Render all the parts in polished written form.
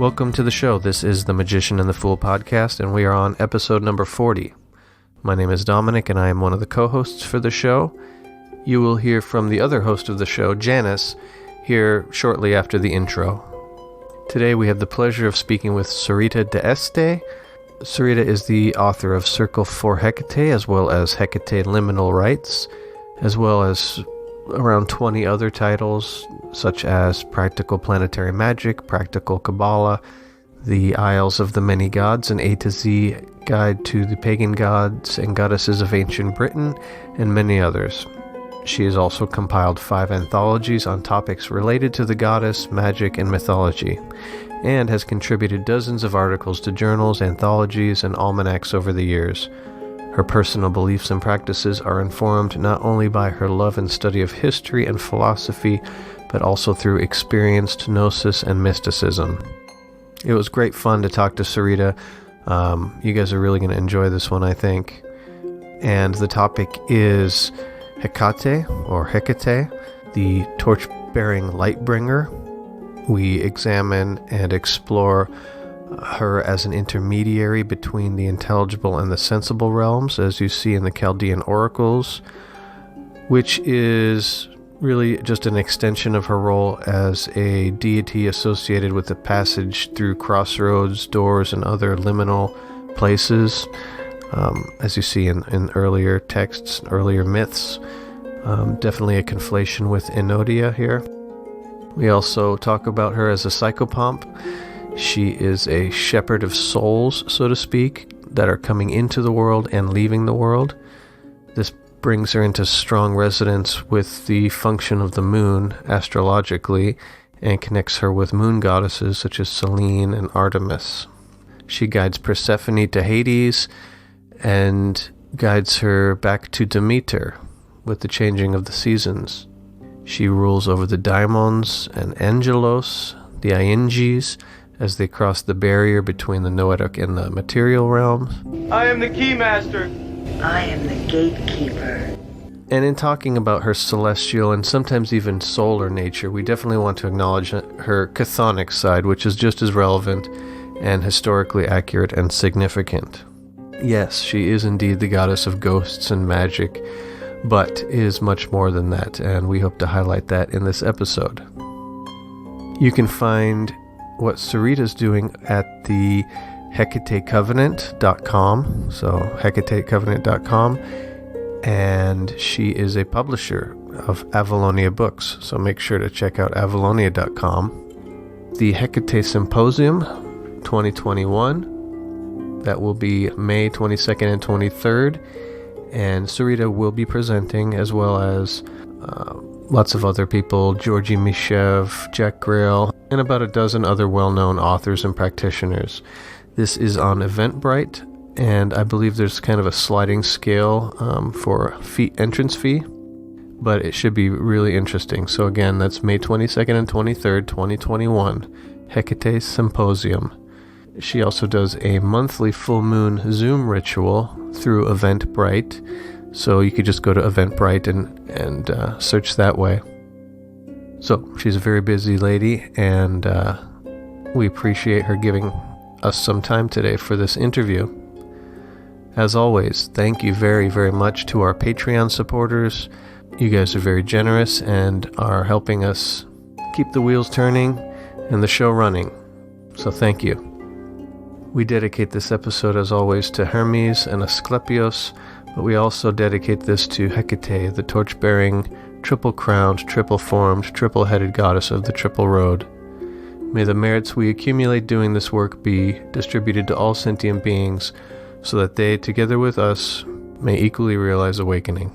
Welcome to the show. This is the Magician and the Fool podcast, and we are on episode number 40. My name is Dominic, and I am one of the co-hosts for the show. You will hear from the other host of the show, Janice, here shortly after the intro. Today we have the pleasure of speaking with Sorite D'este. Sorita is the author of Circle for Hekate, as well as Hekate Liminal Rites, as well as around 20 other titles, such as Practical Planetary Magic, Practical Kabbalah, The Isles of the Many Gods, an A to Z Guide to the Pagan Gods and Goddesses of Ancient Britain, and many others. She has also compiled 5 anthologies on topics related to the goddess, magic, and mythology, and has contributed dozens of articles to journals, anthologies, and almanacs over the years. Her personal beliefs and practices are informed not only by her love and study of history and philosophy, but also through experienced gnosis and mysticism. It was great fun to talk to Sorita. You guys are really going to enjoy this one, I think. And the topic is Hekate, or Hekate, the torch-bearing light-bringer. We examine and explore her as an intermediary between the intelligible and the sensible realms, as you see in the Chaldean oracles, which is really just an extension of her role as a deity associated with the passage through crossroads, doors, and other liminal places, as you see in earlier texts, earlier myths. Definitely a conflation with Enodia here. We also talk about her as a psychopomp. She is a shepherd of souls, so to speak, that are coming into the world and leaving the world. This brings her into strong resonance with the function of the moon astrologically and connects her with moon goddesses such as Selene and Artemis. She guides Persephone to Hades and guides her back to Demeter with the changing of the seasons. She rules over the daimons and angelos, the Ainges, as they cross the barrier between the noetic and the material realms. I am the Keymaster. I am the Gatekeeper. And in talking about her celestial and sometimes even solar nature, we definitely want to acknowledge her chthonic side, which is just as relevant and historically accurate and significant. Yes, she is indeed the goddess of ghosts and magic, but is much more than that, and we hope to highlight that in this episode. You can find what Sorita's doing at the HekateCovenant.com, so HekateCovenant.com, and she is a publisher of Avalonia books, so make sure to check out Avalonia.com. The Hekate Symposium 2021, that will be May 22nd and 23rd, and Sorita will be presenting, as well as lots of other people, Georgi Mishev, Jack Grail, and about a dozen other well-known authors and practitioners. This is on Eventbrite, and I believe there's kind of a sliding scale for entrance fee, but it should be really interesting. So again, that's May 22nd and 23rd, 2021, Hekate Symposium. She also does a monthly full moon Zoom ritual through Eventbrite, so you could just go to Eventbrite and search that way. So she's a very busy lady, and we appreciate her giving us some time today for this interview. As always, thank you very, very much to our Patreon supporters. You guys are very generous and are helping us keep the wheels turning and the show running. So thank you. We dedicate this episode, as always, to Hermes and Asclepios, but we also dedicate this to Hekate, the torch-bearing, triple-crowned, triple-formed, triple-headed goddess of the Triple Road. May the merits we accumulate doing this work be distributed to all sentient beings, so that they, together with us, may equally realize awakening.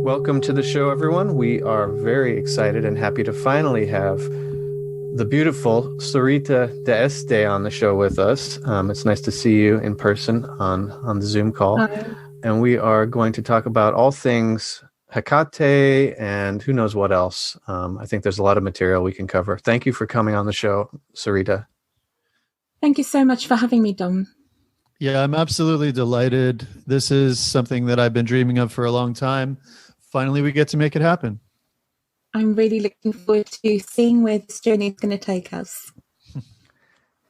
Welcome to the show, everyone. We are very excited and happy to finally have the beautiful Sorita D'este on the show with us. It's nice to see you in person on the Zoom call. Hi. And we are going to talk about all things Hekate and who knows what else. I think there's a lot of material we can cover. Thank you for coming on the show, Sorita. Thank you so much for having me, Dom. Yeah, I'm absolutely delighted. This is something that I've been dreaming of for a long time. Finally, we get to make it happen. I'm really looking forward to seeing where this journey is going to take us.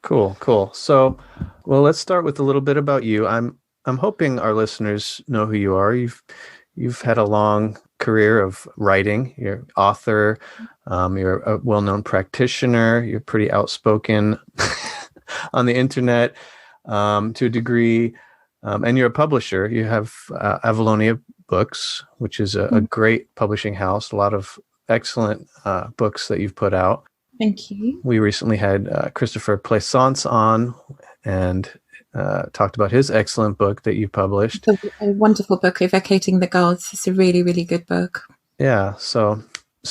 Cool. So, well, let's start with a little bit about you. I'm hoping our listeners know who you are. You've had a long career of writing. You're an author. You're a well-known practitioner. You're pretty outspoken on the internet to a degree, and you're a publisher. You have Avalonia Books, which is a great publishing house. A lot of excellent books that you've put out. Thank you. We recently had Christopher Plaisance on and talked about his excellent book that you published. A wonderful book, Evocating the Gods. It's a really, really good book. Yeah. So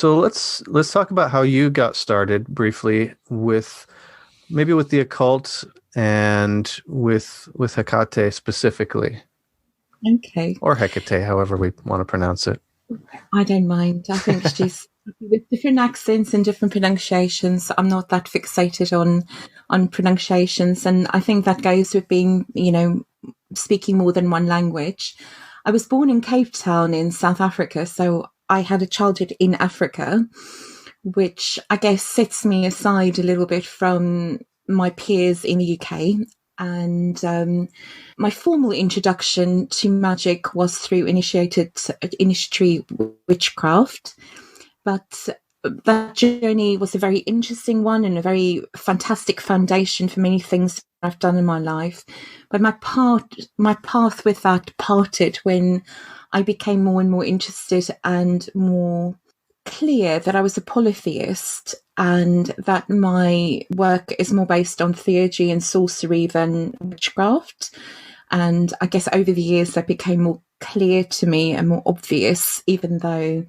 let's talk about how you got started briefly with the occult and with Hekate specifically. Okay. Or Hekate, however we want to pronounce it. I don't mind. I think she's with different accents and different pronunciations. I'm not that fixated on pronunciations, and I think that goes with being, speaking more than one language. I was born in Cape Town in South Africa, so I had a childhood in Africa, which I guess sets me aside a little bit from my peers in the UK. And my formal introduction to magic was through initiatory witchcraft. But that journey was a very interesting one and a very fantastic foundation for many things I've done in my life. But my path with that parted when I became more and more interested and more clear that I was a polytheist and that my work is more based on theurgy and sorcery than witchcraft. And I guess over the years that became more clear to me and more obvious, even though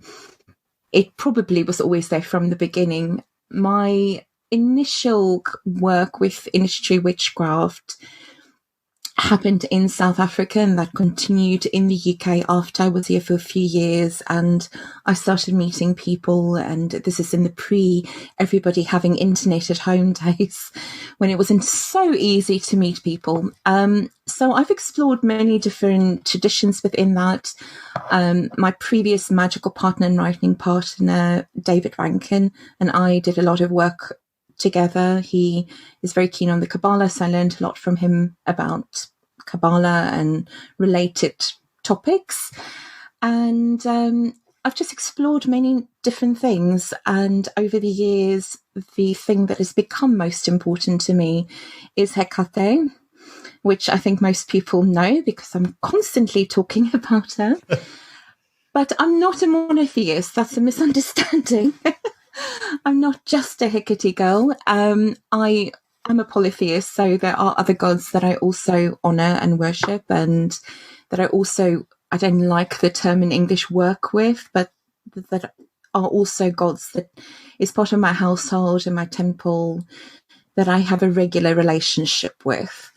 it probably was always there from the beginning. My initial work with initiatory witchcraft happened in South Africa, and that continued in the UK after I was here for a few years, and I started meeting people, and this is in the everybody having internet at home days when it wasn't so easy to meet people. So I've explored many different traditions within that. My previous magical partner and writing partner, David Rankin, and I did a lot of work together. He is very keen on the Kabbalah, so I learned a lot from him about Kabbalah and related topics. And I've just explored many different things. And over the years, the thing that has become most important to me is Hekate, which I think most people know because I'm constantly talking about her. But I'm not a monotheist. That's a misunderstanding. I'm not just a Hekate girl. I'm a polytheist, so there are other gods that I also honour and worship, and that I don't like the term in English, work with, but that are also gods that is part of my household and my temple that I have a regular relationship with.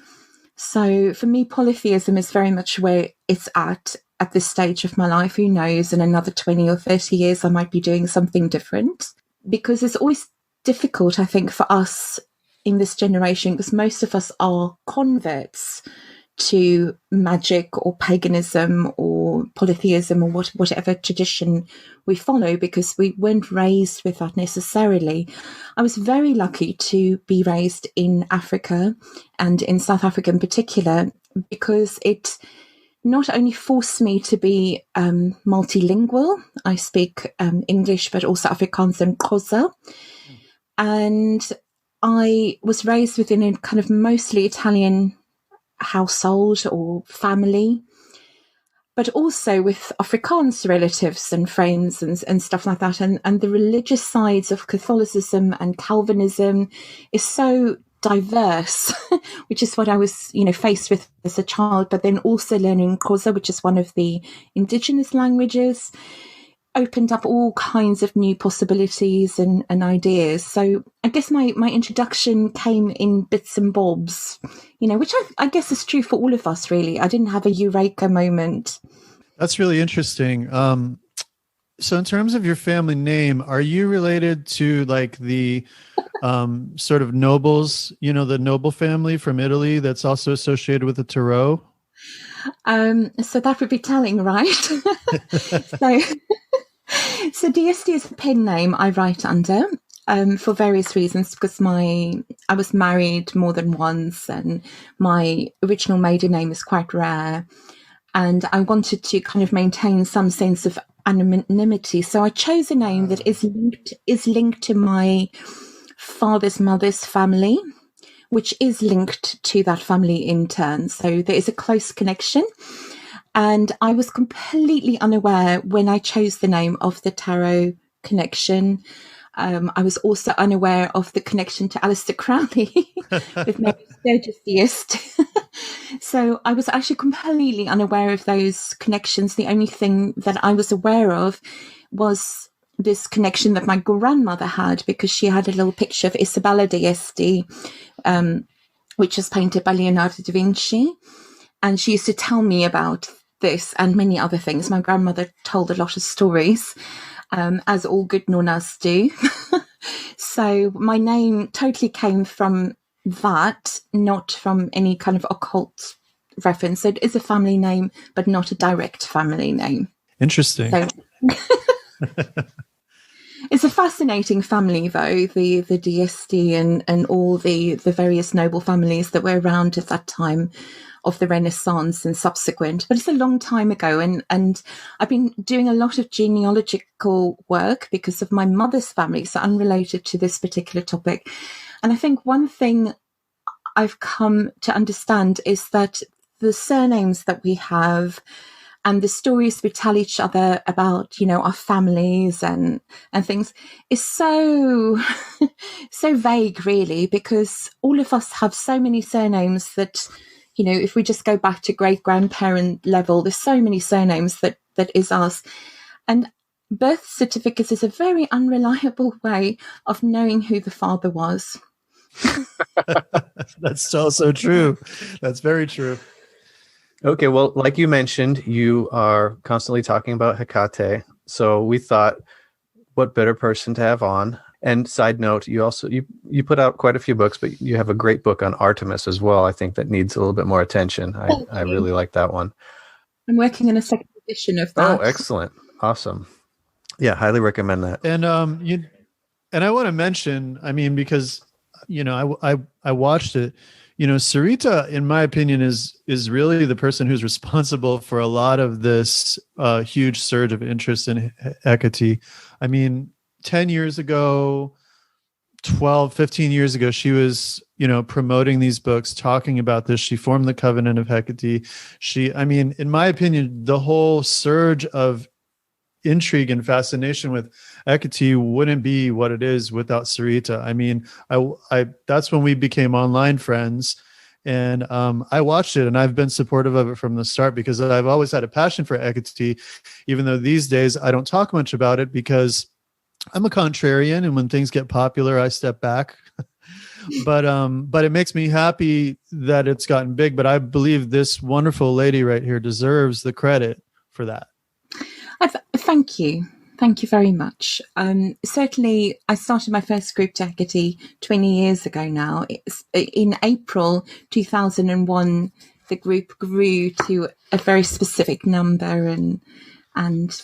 So for me, polytheism is very much where it's at this stage of my life. Who knows, in another 20 or 30 years, I might be doing something different. Because it's always difficult, I think, for us in this generation, because most of us are converts to magic or paganism or polytheism or whatever tradition we follow, because we weren't raised with that necessarily. I was very lucky to be raised in Africa, and in South Africa in particular, because it not only forced me to be multilingual. I speak English, but also Afrikaans and Xhosa. And I was raised within a kind of mostly Italian household or family, but also with Afrikaans relatives and friends and stuff like that. And the religious sides of Catholicism and Calvinism is so diverse, which is what I was, faced with as a child, but then also learning Xhosa, which is one of the indigenous languages, opened up all kinds of new possibilities and ideas. So I guess my introduction came in bits and bobs, which I guess is true for all of us, really. I didn't have a eureka moment. That's really interesting. So in terms of your family name, are you related to like the sort of nobles, the noble family from Italy that's also associated with the tarot? So that would be telling, right? So D'este is a pen name I write under for various reasons, because I was married more than once and my original maiden name is quite rare. And I wanted to kind of maintain some sense of anonymity. So I chose a name that is linked to my father's mother's family, which is linked to that family in turn. So there is a close connection. And I was completely unaware when I chose the name of the tarot connection. I was also unaware of the connection to Aleister Crowley with Mary Sturgis D'este. So I was actually completely unaware of those connections. The only thing that I was aware of was this connection that my grandmother had, because she had a little picture of Isabella D'este, which was painted by Leonardo da Vinci. And she used to tell me about this and many other things. My grandmother told a lot of stories, as all good nonnas do. So my name totally came from that, not from any kind of occult reference. So it is a family name, but not a direct family name. Interesting. So it's a fascinating family, though, the D'este and all the various noble families that were around at that time of the Renaissance and subsequent. But it's a long time ago, and I've been doing a lot of genealogical work because of my mother's family, so unrelated to this particular topic. And I think one thing I've come to understand is that the surnames that we have and the stories we tell each other about, our families and things is so vague, really, because all of us have so many surnames that, if we just go back to great-grandparent level, there's so many surnames that is us. And birth certificates is a very unreliable way of knowing who the father was. That's also true. That's very true. Okay, well, like you mentioned, you are constantly talking about Hekate. So we thought, what better person to have on? And side note, you also you put out quite a few books, but you have a great book on Artemis as well. I think that needs a little bit more attention. I really like that one. I'm working on a second edition of that. Oh, excellent. Awesome. Yeah, highly recommend that. And and I want to mention, because I watched it. Sorita, in my opinion, is really the person who's responsible for a lot of this huge surge of interest in Hekate. 10 years ago, 12, 15 years ago, she was, promoting these books, talking about this. She formed the Covenant of Hekate. In my opinion, the whole surge of intrigue and fascination with Hekate wouldn't be what it is without Sorita. I that's when we became online friends, and I watched it, and I've been supportive of it from the start because I've always had a passion for Hekate, even though these days I don't talk much about it because I'm a contrarian, and when things get popular, I step back. But it makes me happy that it's gotten big. But I believe this wonderful lady right here deserves the credit for that. Thank you. Thank you very much. Certainly, I started my first group to Hekate 20 years ago now. In April 2001, the group grew to a very specific number and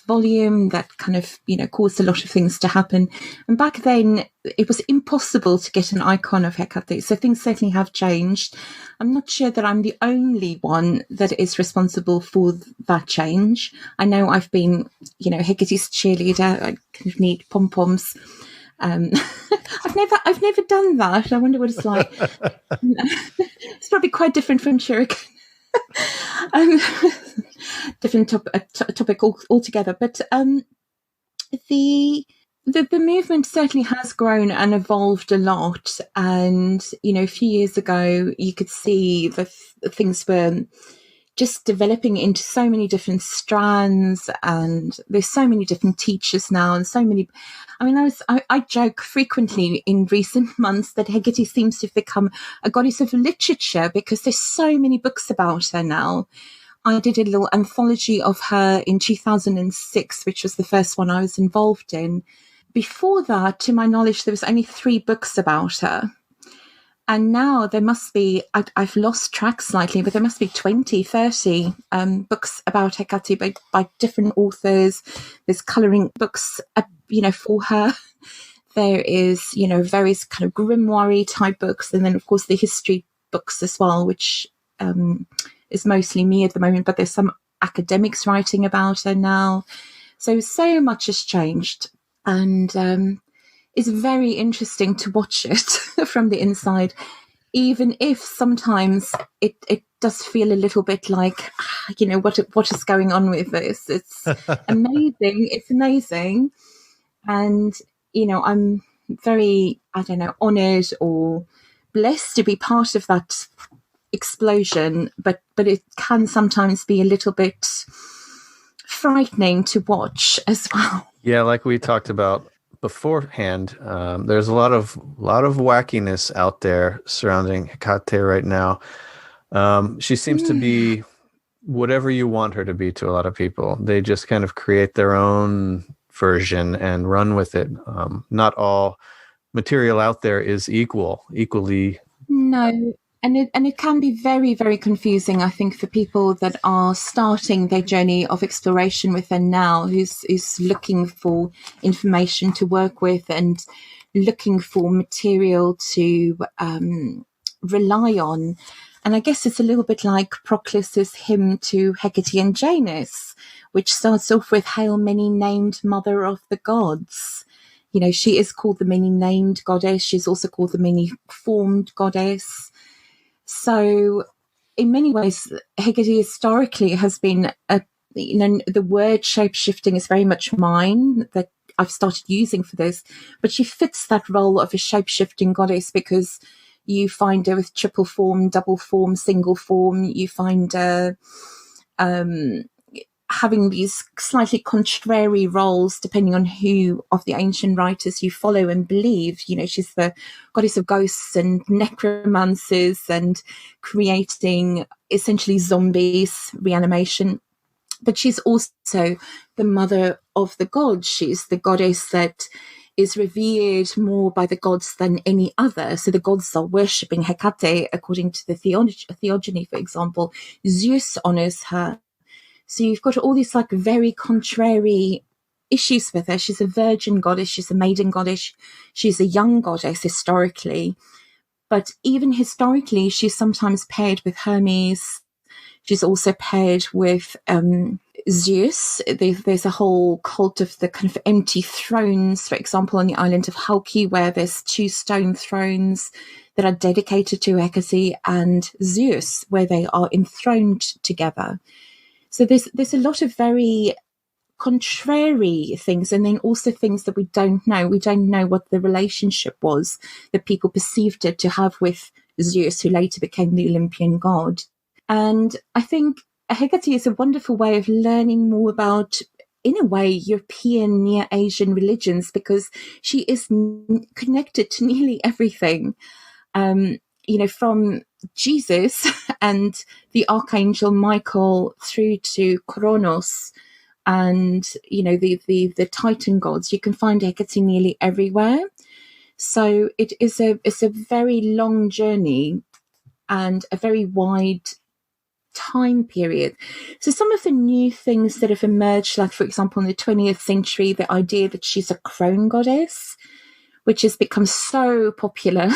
volume that kind of, caused a lot of things to happen. And back then, it was impossible to get an icon of Hekate. So things certainly have changed. I'm not sure that I'm the only one that is responsible for that change. I know I've been, Hekate's cheerleader. I kind of need pom-poms. I've never done that. I wonder what it's like. It's probably quite different from shuriken. Different topic altogether, but the The movement certainly has grown and evolved a lot. And, a few years ago, you could see that things were just developing into so many different strands, and there's so many different teachers now, and so many. I mean, I joke frequently in recent months that Hekate seems to have become a goddess of literature because there's so many books about her now. I did a little anthology of her in 2006, which was the first one I was involved in. Before that, to my knowledge, there was only 3 books about her. And now there must be, I've lost track slightly, but there must be 20, 30 books about Hekate by different authors. There's colouring books, for her. There is, various kind of grimoire type books. And then, of course, the history books as well, which is mostly me at the moment. But there's some academics writing about her now. So much has changed. And it's very interesting to watch it from the inside, even if sometimes it does feel a little bit like, what is going on with this? It's amazing. It's amazing. And, I'm very, honoured or blessed to be part of that explosion, but it can sometimes be a little bit frightening to watch as well. Yeah, like we talked about beforehand, there's a lot of wackiness out there surrounding Hekate right now. She seems to be whatever you want her to be to a lot of people. They just kind of create their own version and run with it. Not all material out there is equally. No. And it can be very, very confusing, I think, for people that are starting their journey of exploration with her now, who's looking for information to work with and looking for material to rely on. And I guess it's a little bit like Proclus's hymn to Hecate and Janus, which starts off with "Hail, many-named Mother of the Gods." She is called the many-named goddess. She's also called the many-formed goddess. So in many ways, Hekate historically has been, the word shape-shifting is very much mine, that I've started using for this, but she fits that role of a shape-shifting goddess because you find her with triple form, double form, single form. You find her having these slightly contrary roles depending on who of the ancient writers you follow and believe. She's the goddess of ghosts and necromancers and creating essentially zombies, reanimation. But she's also the mother of the gods. She's the goddess that is revered more by the gods than any other. So the gods are worshipping Hekate according to the theogony, for example. Zeus honors her. So you've got all these very contrary issues with her. She's a virgin goddess. She's a maiden goddess. She's a young goddess historically. But even historically, she's sometimes paired with Hermes. She's also paired with Zeus. There's a whole cult of the kind of empty thrones, for example, on the island of Halki, where there's 2 stone thrones that are dedicated to Hecate and Zeus, where they are enthroned together. So there's a lot of very contrary things, and then also things that we don't know. We don't know what the relationship was that people perceived it to have with Zeus, who later became the Olympian god. And I think Hekate is a wonderful way of learning more about, in a way, European, Near Asian religions, because she is connected to nearly everything. From Jesus and the Archangel Michael through to Kronos and, the Titan gods. You can find Hecate nearly everywhere. So it's a very long journey and a very wide time period. So some of the new things that have emerged, like, for example, in the 20th century, the idea that she's a crone goddess, which has become so popular,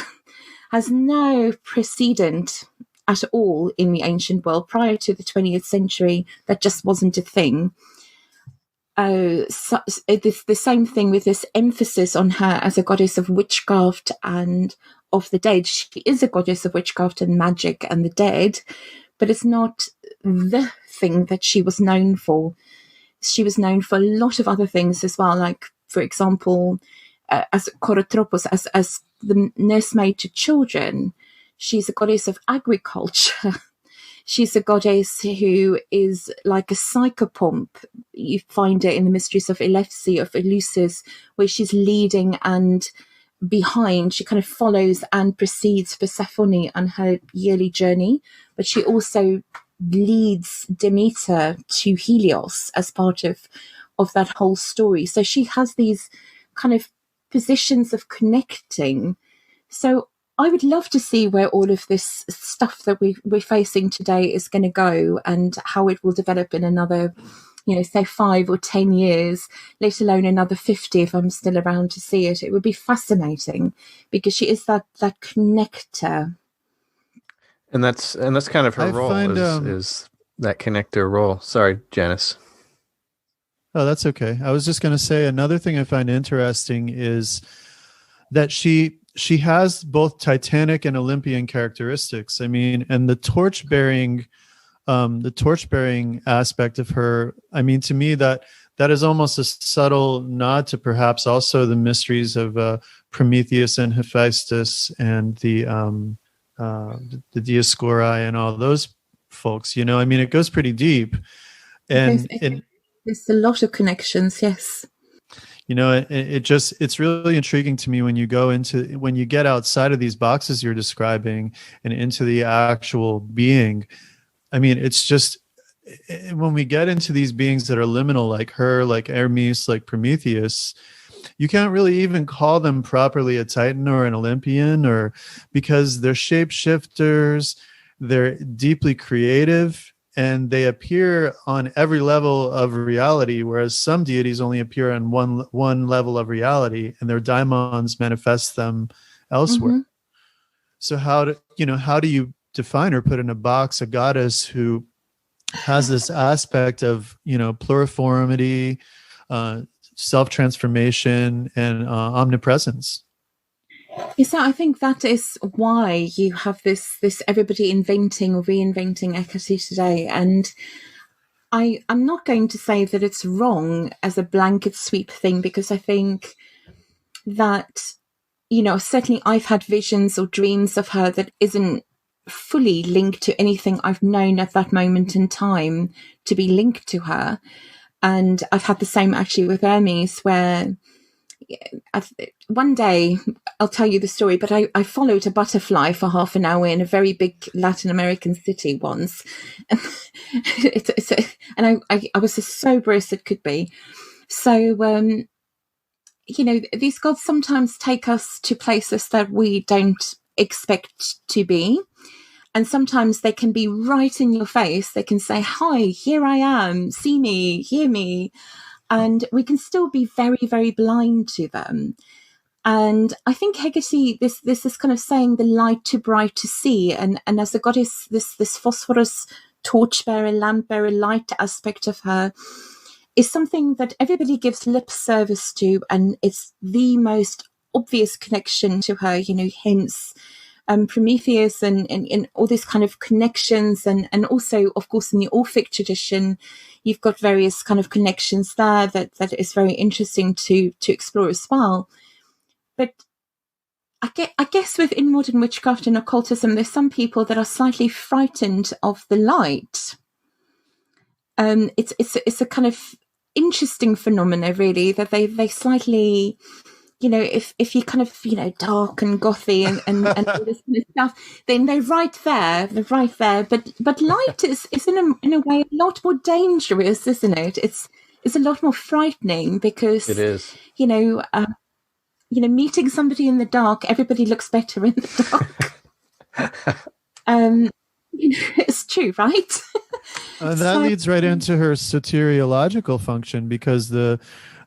has no precedent at all in the ancient world. Prior to the 20th century, that just wasn't a thing. So it's the same thing with this emphasis on her as a goddess of witchcraft and of the dead. She is a goddess of witchcraft and magic and the dead, but it's not the thing that she was known for. She was known for a lot of other things as well, like for example, as Korotropos, as the nursemaid to children, she's a goddess of agriculture. She's a goddess who is like a psychopomp. You find it in the Mysteries of Elefsi, of Eleusis, where she's leading and behind. She kind of follows and precedes Persephone on her yearly journey, but she also leads Demeter to Helios as part of that whole story. So she has these kind of positions of connecting. So I would love to see where all of this stuff that we're facing today is going to go, and how it will develop in another, say 5 or 10 years, let alone another 50 if I'm still around to see it. It would be fascinating, because she is that connector. And that's kind of her role, is that connector role. Sorry, Janice. Oh, that's okay. I was just going to say, another thing I find interesting is that she has both Titanic and Olympian characteristics. I mean, and the torch bearing aspect of her, I mean, to me, that is almost a subtle nod to perhaps also the mysteries of Prometheus and Hephaestus and the Dioscuri and all those folks. I mean, it goes pretty deep, and there's a lot of connections. Yes. It's really intriguing to me when you get outside of these boxes you're describing and into the actual being. I mean, it's just, when we get into these beings that are liminal, like her, like Hermes, like Prometheus, you can't really even call them properly a Titan or an Olympian, because they're shapeshifters, they're deeply creative, and they appear on every level of reality, whereas some deities only appear on one level of reality, and their daimons manifest them elsewhere. Mm-hmm. So how do you define or put in a box a goddess who has this aspect of pluriformity, self-transformation, and omnipresence? Yes, I think that is why you have this everybody inventing or reinventing Hekate today. And I'm not going to say that it's wrong as a blanket sweep thing, because I think that, certainly I've had visions or dreams of her that isn't fully linked to anything I've known at that moment in time to be linked to her. And I've had the same actually with Hermes, where one day, I'll tell you the story, but I followed a butterfly for half an hour in a very big Latin American city once. And I was as sober as it could be. So, these gods sometimes take us to places that we don't expect to be. And sometimes they can be right in your face. They can say, "Hi, here I am, see me, hear me." And we can still be very, very blind to them. And I think Hekate, this is kind of saying the light too bright to see. And as a goddess, this phosphorus torchbearer, lamp-bearer, light aspect of her is something that everybody gives lip service to. And it's the most obvious connection to her, hence Prometheus and all these kind of connections. And also, of course, in the Orphic tradition, you've got various kind of connections there that is very interesting to explore as well. But I guess within modern witchcraft and occultism, there's some people that are slightly frightened of the light. It's a kind of interesting phenomena, really, that they slightly, if you kind of, dark and gothy and all this kind of stuff, then they're right there. But light is in a way a lot more dangerous, isn't it? It's a lot more frightening, because it is. Meeting somebody in the dark, everybody looks better in the dark. It's true, right? That leads right into her soteriological function, because the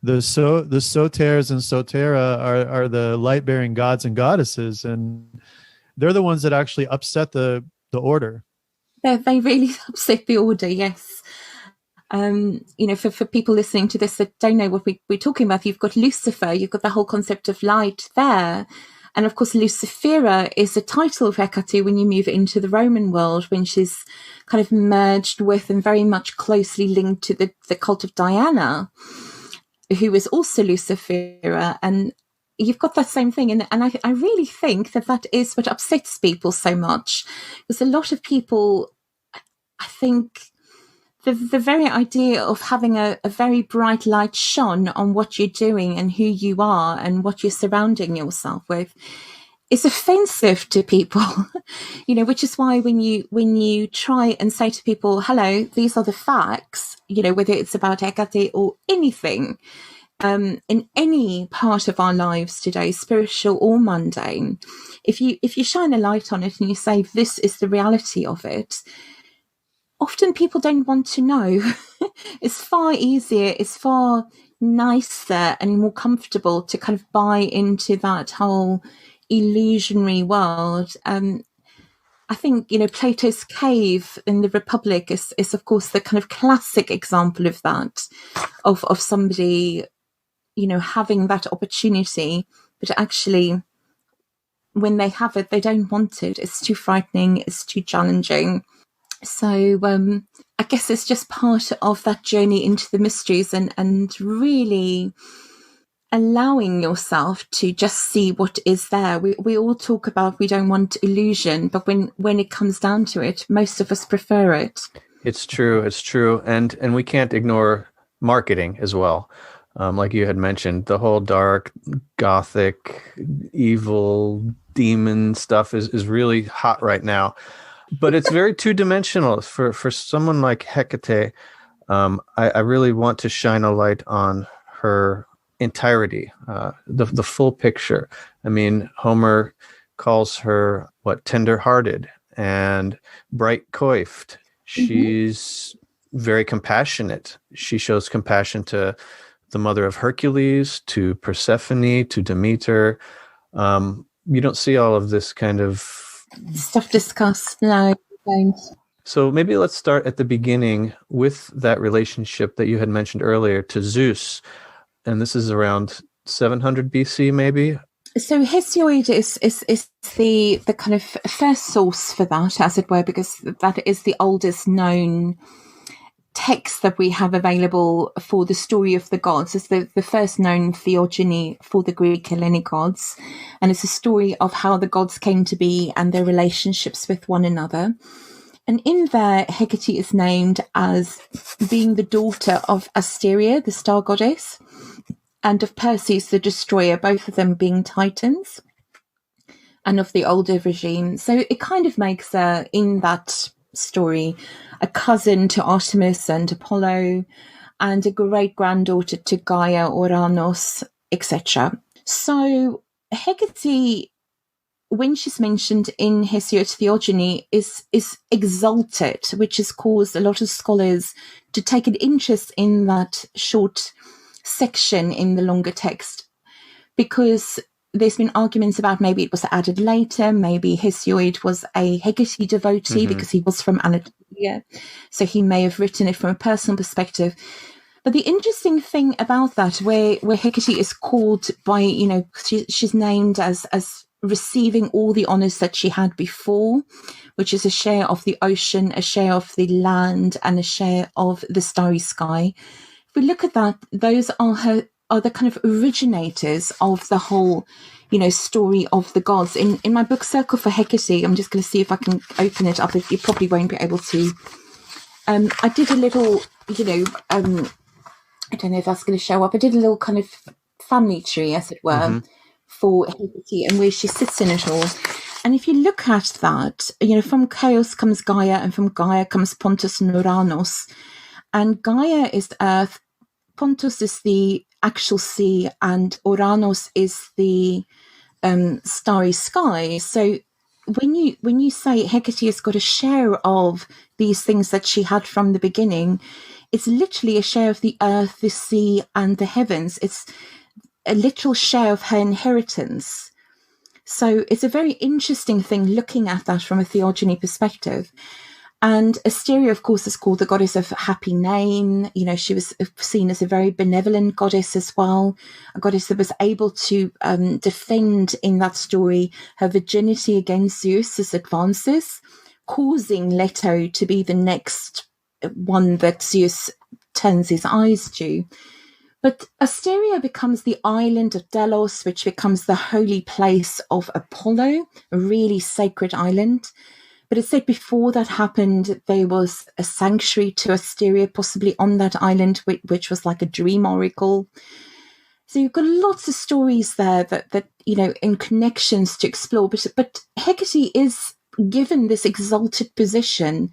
Soteres and Sotera are the light-bearing gods and goddesses, and they're the ones that actually upset the order. They really upset the order, yes. For people listening to this that don't know what we're talking about, you've got Lucifer, you've got the whole concept of light there. And of course, Lucifera is a title of Hekate when you move into the Roman world, when she's kind of merged with and very much closely linked to the cult of Diana. who is also Lucifera, and you've got that same thing. And I really think that is what upsets people so much, because a lot of people, I think, the very idea of having a very bright light shone on what you're doing and who you are and what you're surrounding yourself with is offensive to people, which is why when you try and say to people, hello, these are the facts, whether it's about Hekate or anything, in any part of our lives today, spiritual or mundane, if you shine a light on it and you say, this is the reality of it, often people don't want to know. It's far easier, it's far nicer and more comfortable to kind of buy into that whole illusionary world. I think, Plato's cave in the Republic is of course the kind of classic example of that, of somebody, having that opportunity, but actually when they have it, they don't want it. It's too frightening, it's too challenging. So I guess it's just part of that journey into the mysteries and really allowing yourself to just see what is there. We all talk about we don't want illusion, but when it comes down to it, most of us prefer it. It's true. And we can't ignore marketing as well. Like you had mentioned, the whole dark, gothic, evil, demon stuff is really hot right now. But it's very two-dimensional for someone like Hekate. I really want to shine a light on her entirety, the full picture. I mean, Homer calls her tender-hearted and bright-coiffed. She's very compassionate. She shows compassion to the mother of Hercules, to Persephone, to Demeter. You don't see all of this kind of stuff discussed. No, don't. So maybe let's start at the beginning with that relationship that you had mentioned earlier to Zeus. And this is around 700 BC, maybe? So Hesiod is the kind of first source for that, as it were, because that is the oldest known text that we have available for the story of the gods. It's the first known theogony for the Greek Hellenic gods, and it's a story of how the gods came to be and their relationships with one another. And in there, Hecate is named as being the daughter of Asteria, the star goddess, and of Perseus, the destroyer, both of them being titans, and of the older regime. So it kind of makes her, in that story, a cousin to Artemis and Apollo, and a great-granddaughter to Gaia, Uranus, etc. So Hecate, when she's mentioned in Hesiod's theogony, is exalted, which has caused a lot of scholars to take an interest in that short section in the longer text, because there's been arguments about maybe it was added later, maybe Hesiod was a Hecate devotee because he was from Anatolia, so he may have written it from a personal perspective. But the interesting thing about that, where Hecate is called by, she's named as receiving all the honors that she had before, which is a share of the ocean, a share of the land, and a share of the starry sky. If we look at that, those are the kind of originators of the whole, story of the gods. In my book Circle for Hecate, I'm just going to see if I can open it up. You probably won't be able to. I did a little, I don't know if that's going to show up. I did a little kind of family tree, as it were, for Hecate and where she sits in it all. And if you look at that, from chaos comes Gaia, and from Gaia comes Pontus and Uranus. And Gaia is earth, Pontus is the actual sea, and Uranus is the starry sky. So when you say Hecate has got a share of these things that she had from the beginning, it's literally a share of the earth, the sea, and the heavens. It's a literal share of her inheritance. So it's a very interesting thing looking at that from a theogony perspective. And Asteria, of course, is called the goddess of happy name. She was seen as a very benevolent goddess as well, a goddess that was able to defend in that story her virginity against Zeus's advances, causing Leto to be the next one that Zeus turns his eyes to. But Asteria becomes the island of Delos, which becomes the holy place of Apollo, a really sacred island. But it said before that happened, there was a sanctuary to Asteria, possibly on that island, which was like a dream oracle. So you've got lots of stories there that in connections to explore. But Hecate is given this exalted position.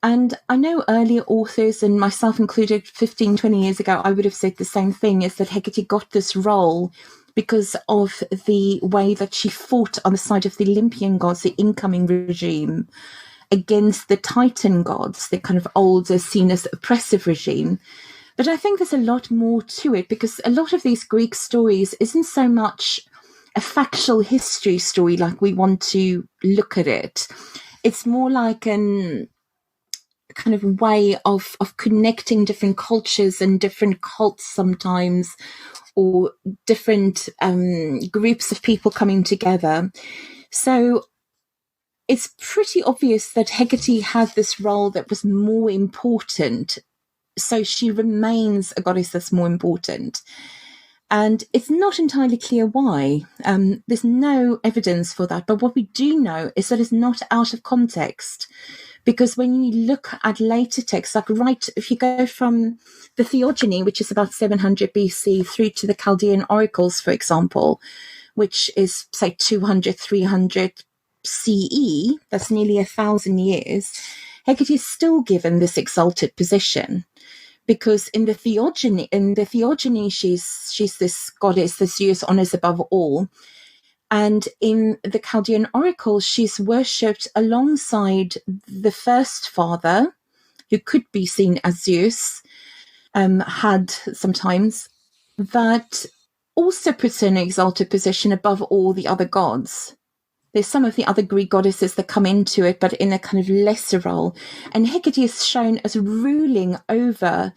And I know earlier authors, and myself included 15, 20 years ago, I would have said the same thing, is that Hecate got this role because of the way that she fought on the side of the Olympian gods, the incoming regime, against the Titan gods, the kind of older, seen as oppressive regime. But I think there's a lot more to it, because a lot of these Greek stories isn't so much a factual history story like we want to look at it. It's more like an kind of way of connecting different cultures and different cults sometimes, or different groups of people coming together. So it's pretty obvious that Hecate had this role that was more important. So she remains a goddess that's more important. And it's not entirely clear why. There's no evidence for that. But what we do know is that it's not out of context. Because when you look at later texts, if you go from the Theogony, which is about 700 BC, through to the Chaldean oracles, for example, which is, say, 200, 300 CE, that's nearly 1,000 years, Hecate is still given this exalted position. Because in the Theogony, she's this goddess that Zeus honors above all. And in the Chaldean oracle, she's worshipped alongside the first father, who could be seen as Zeus, had sometimes, that also puts her in an exalted position above all the other gods. There's some of the other Greek goddesses that come into it, but in a kind of lesser role. And Hecate is shown as ruling over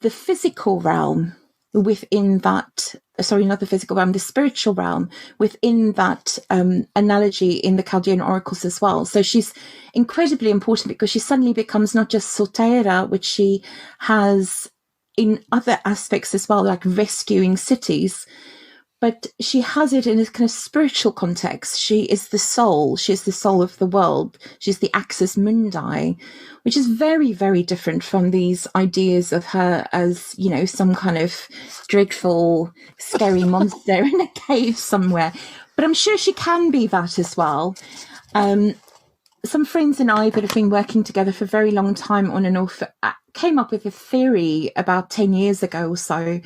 the physical realm within that, not the physical realm, the spiritual realm within that analogy in the Chaldean oracles as well. So she's incredibly important because she suddenly becomes not just Sorita, which she has in other aspects as well, like rescuing cities, but she has it in a kind of spiritual context. She is the soul. She's the soul of the world. She's the axis mundi, which is very, very different from these ideas of her as, some kind of dreadful, scary monster in a cave somewhere. But I'm sure she can be that as well. Some friends and I that have been working together for a very long time on and off came up with a theory about 10 years ago or so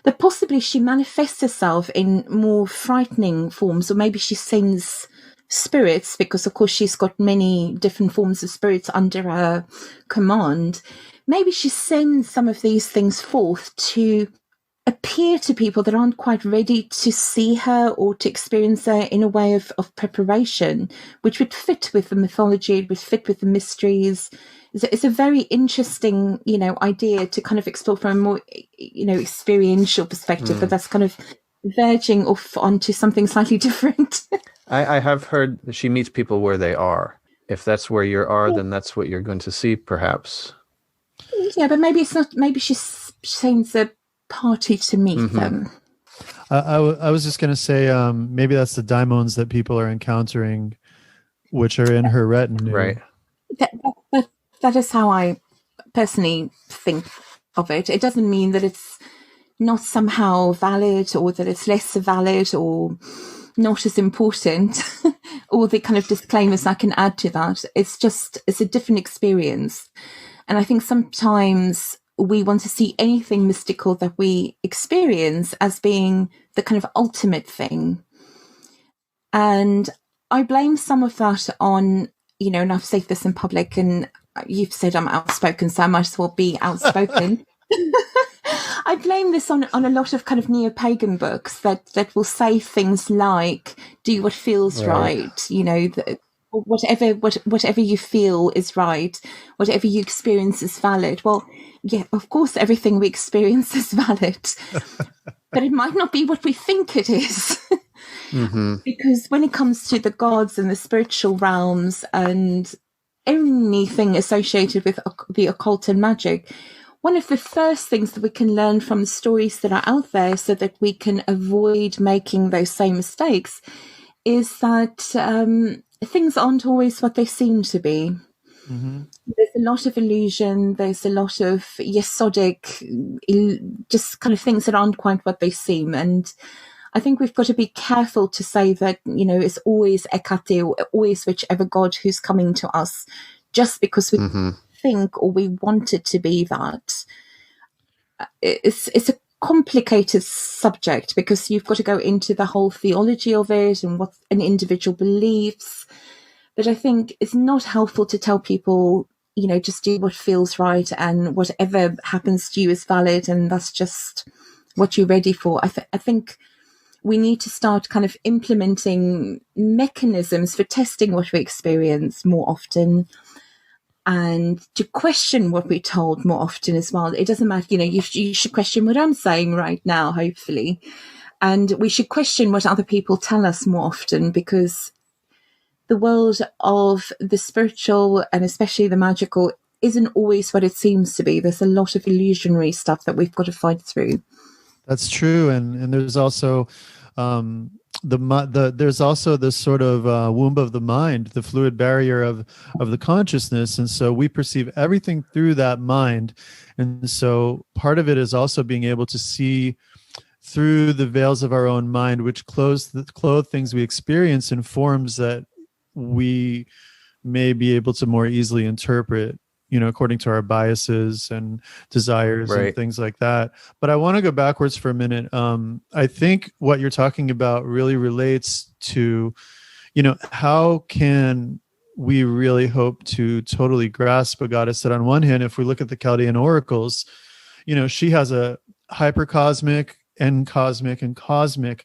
that possibly she manifests herself in more frightening forms, or maybe she sends spirits, because of course she's got many different forms of spirits under her command. Maybe she sends some of these things forth to appear to people that aren't quite ready to see her or to experience her in a way of preparation, which would fit with the mythology, it would fit with the mysteries. It's a very interesting, idea to kind of explore from a more, experiential perspective, but that's kind of verging off onto something slightly different. I have heard that she meets people where they are. If that's where you are, then that's what you're going to see, perhaps. Yeah, but maybe it's not. Maybe she sends a party to meet them. I was just going to say, maybe that's the daimons that people are encountering, which are in her retinue. Right. That is how I personally think of it. It doesn't mean that it's not somehow valid, or that it's less valid, or not as important. All the kind of disclaimers I can add to that. It's a different experience. And I think sometimes we want to see anything mystical that we experience as being the kind of ultimate thing. And I blame some of that on, and I've said this in public, and you've said I'm outspoken, so I might as well be outspoken. I blame this on a lot of kind of neo-pagan books that will say things like, do what feels right, whatever you feel is right, whatever you experience is valid. Well, yeah, of course, everything we experience is valid, but it might not be what we think it is. Because when it comes to the gods and the spiritual realms and anything associated with the occult and magic, one of the first things that we can learn from the stories that are out there so that we can avoid making those same mistakes is that things aren't always what they seem to be. Mm-hmm. There's a lot of illusion. There's a lot of yesodic, just kind of things that aren't quite what they seem. And I think we've got to be careful to say that, it's always Hekate or always whichever god who's coming to us, just because we think or we want it to be that. It's a complicated subject because you've got to go into the whole theology of it and what an individual believes. But I think it's not helpful to tell people, just do what feels right and whatever happens to you is valid and that's just what you're ready for. I think we need to start kind of implementing mechanisms for testing what we experience more often and to question what we're told more often as well. It doesn't matter, you should question what I'm saying right now, hopefully. And we should question what other people tell us more often because the world of the spiritual and especially the magical isn't always what it seems to be. There's a lot of illusionary stuff that we've got to fight through. That's true, and there's also there's also this sort of womb of the mind, the fluid barrier of the consciousness, and so we perceive everything through that mind, and so part of it is also being able to see through the veils of our own mind, which clothe things we experience in forms that we may be able to more easily interpret, according to our biases and desires and things like that. But I want to go backwards for a minute. I think what you're talking about really relates to, how can we really hope to totally grasp a goddess that on one hand, if we look at the Chaldean oracles, she has a hypercosmic and cosmic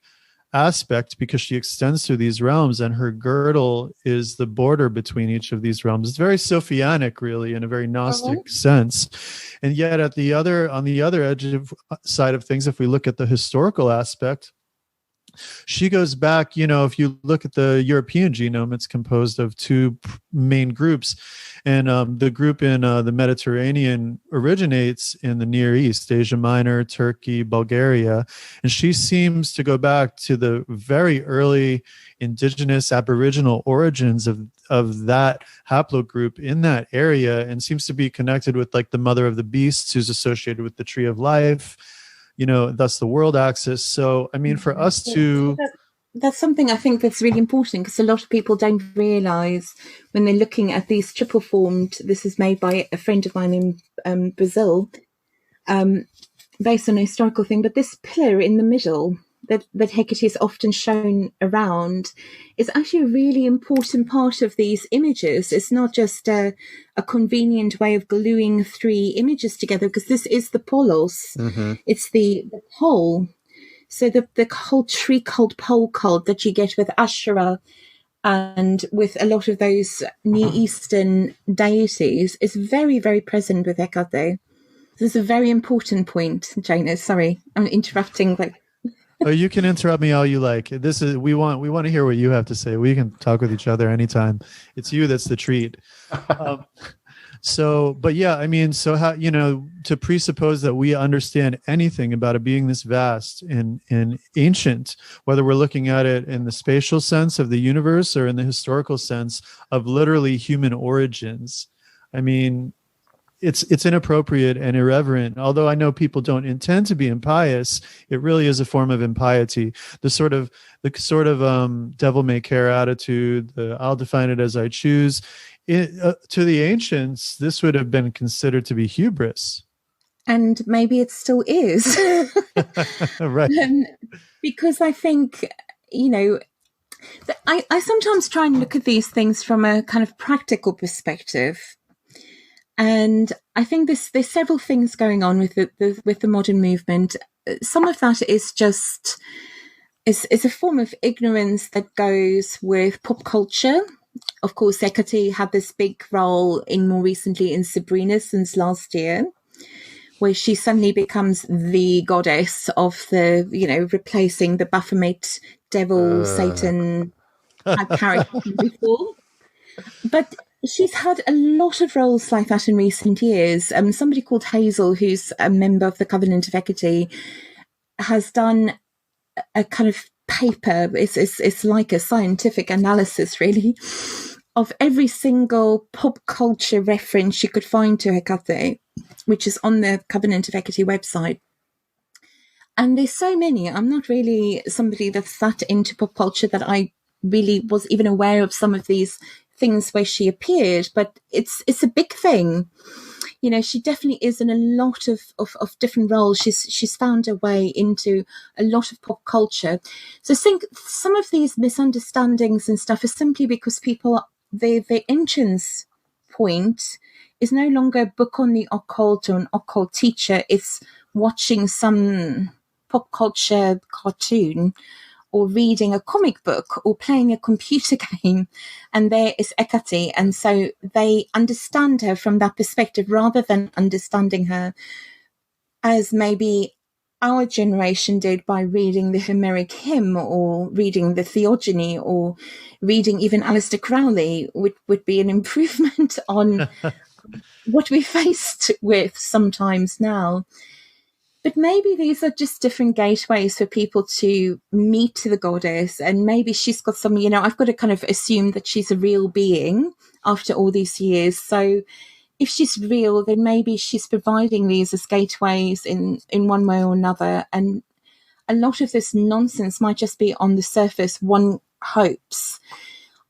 aspect because she extends through these realms and her girdle is the border between each of these realms. It's very Sophianic, really, in a very Gnostic sense. And yet on the other side of things, if we look at the historical aspect, she goes back, if you look at the European genome, it's composed of two main groups. And the group in the Mediterranean originates in the Near East, Asia Minor, Turkey, Bulgaria. And she seems to go back to the very early indigenous aboriginal origins of that haplogroup in that area and seems to be connected with like the mother of the beasts who's associated with the tree of life. Thus the world axis. So, I mean, for us to... That's something I think that's really important because a lot of people don't realize when they're looking at these triple formed, this is made by a friend of mine in Brazil, based on a historical thing, but this pillar in the middle that Hekate is often shown around is actually a really important part of these images. It's not just a convenient way of gluing three images together because this is the polos. It's the pole. So the whole tree cult, pole cult that you get with Asherah and with a lot of those Near Eastern deities is very, very present with Hekate. This is a very important point, Jana. Sorry, I'm interrupting. Oh, you can interrupt me all you like. We want to hear what you have to say. We can talk with each other anytime. It's you that's the treat. But yeah, I mean, so how, to presuppose that we understand anything about a being this vast and ancient, whether we're looking at it in the spatial sense of the universe or in the historical sense of literally human origins, I mean, it's inappropriate and irreverent. Although I know people don't intend to be impious, it really is a form of impiety. The sort of devil may care attitude. I'll define it as I choose. To the ancients, this would have been considered to be hubris. And maybe it still is. Right. Because I think, I sometimes try and look at these things from a kind of practical perspective. And I think there's several things going on with the modern movement. Some of that is just is a form of ignorance that goes with pop culture. Of course, Hekate had this big role in more recently in Sabrina since last year, where she suddenly becomes the goddess of the, replacing the Baphomet devil Satan type character before. But She's had a lot of roles like that in recent years. Somebody called Hazel, who's a member of the Covenant of Hecate, has done a kind of paper. It's like a scientific analysis, really, of every single pop culture reference you could find to Hecate, which is on the Covenant of Hecate website. And there's so many. I'm not really somebody that's that into pop culture that I really was even aware of some of these things where she appeared, but it's a big thing. You know, she definitely is in a lot of different roles. She's found her way into a lot of pop culture. So I think some of these misunderstandings and stuff is simply because people, their entrance point is no longer a book on the occult or an occult teacher. It's watching some pop culture cartoon or reading a comic book or playing a computer game, and there is Hecate. And so they understand her from that perspective rather than understanding her as maybe our generation did by reading the Homeric hymn or reading the Theogony or reading even Aleister Crowley would be an improvement on what we're faced with sometimes now. But maybe these are just different gateways for people to meet the goddess. And maybe she's got some, you know, I've got to kind of assume that she's a real being after all these years. So if she's real, then maybe she's providing these as gateways in one way or another. And a lot of this nonsense might just be on the surface, one hopes.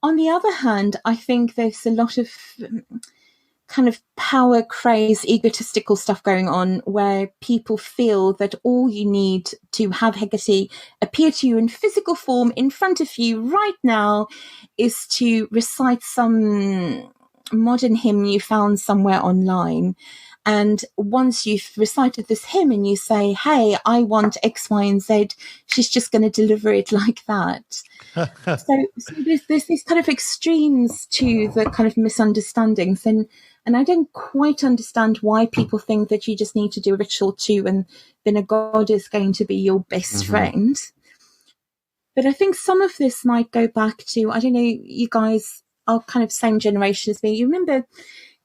On the other hand, I think there's a lot of kind of power craze, egotistical stuff going on where people feel that all you need to have Hecate appear to you in physical form in front of you right now is to recite some modern hymn you found somewhere online. And once you've recited this hymn and you say, hey, I want X, Y, and Z, she's just going to deliver it like that. So there's these kind of extremes to the kind of misunderstandings. And I don't quite understand why people think that you just need to do a ritual too, and then a god is going to be your best friend. But I think some of this might go back to, I don't know, you guys are kind of same generation as me. You remember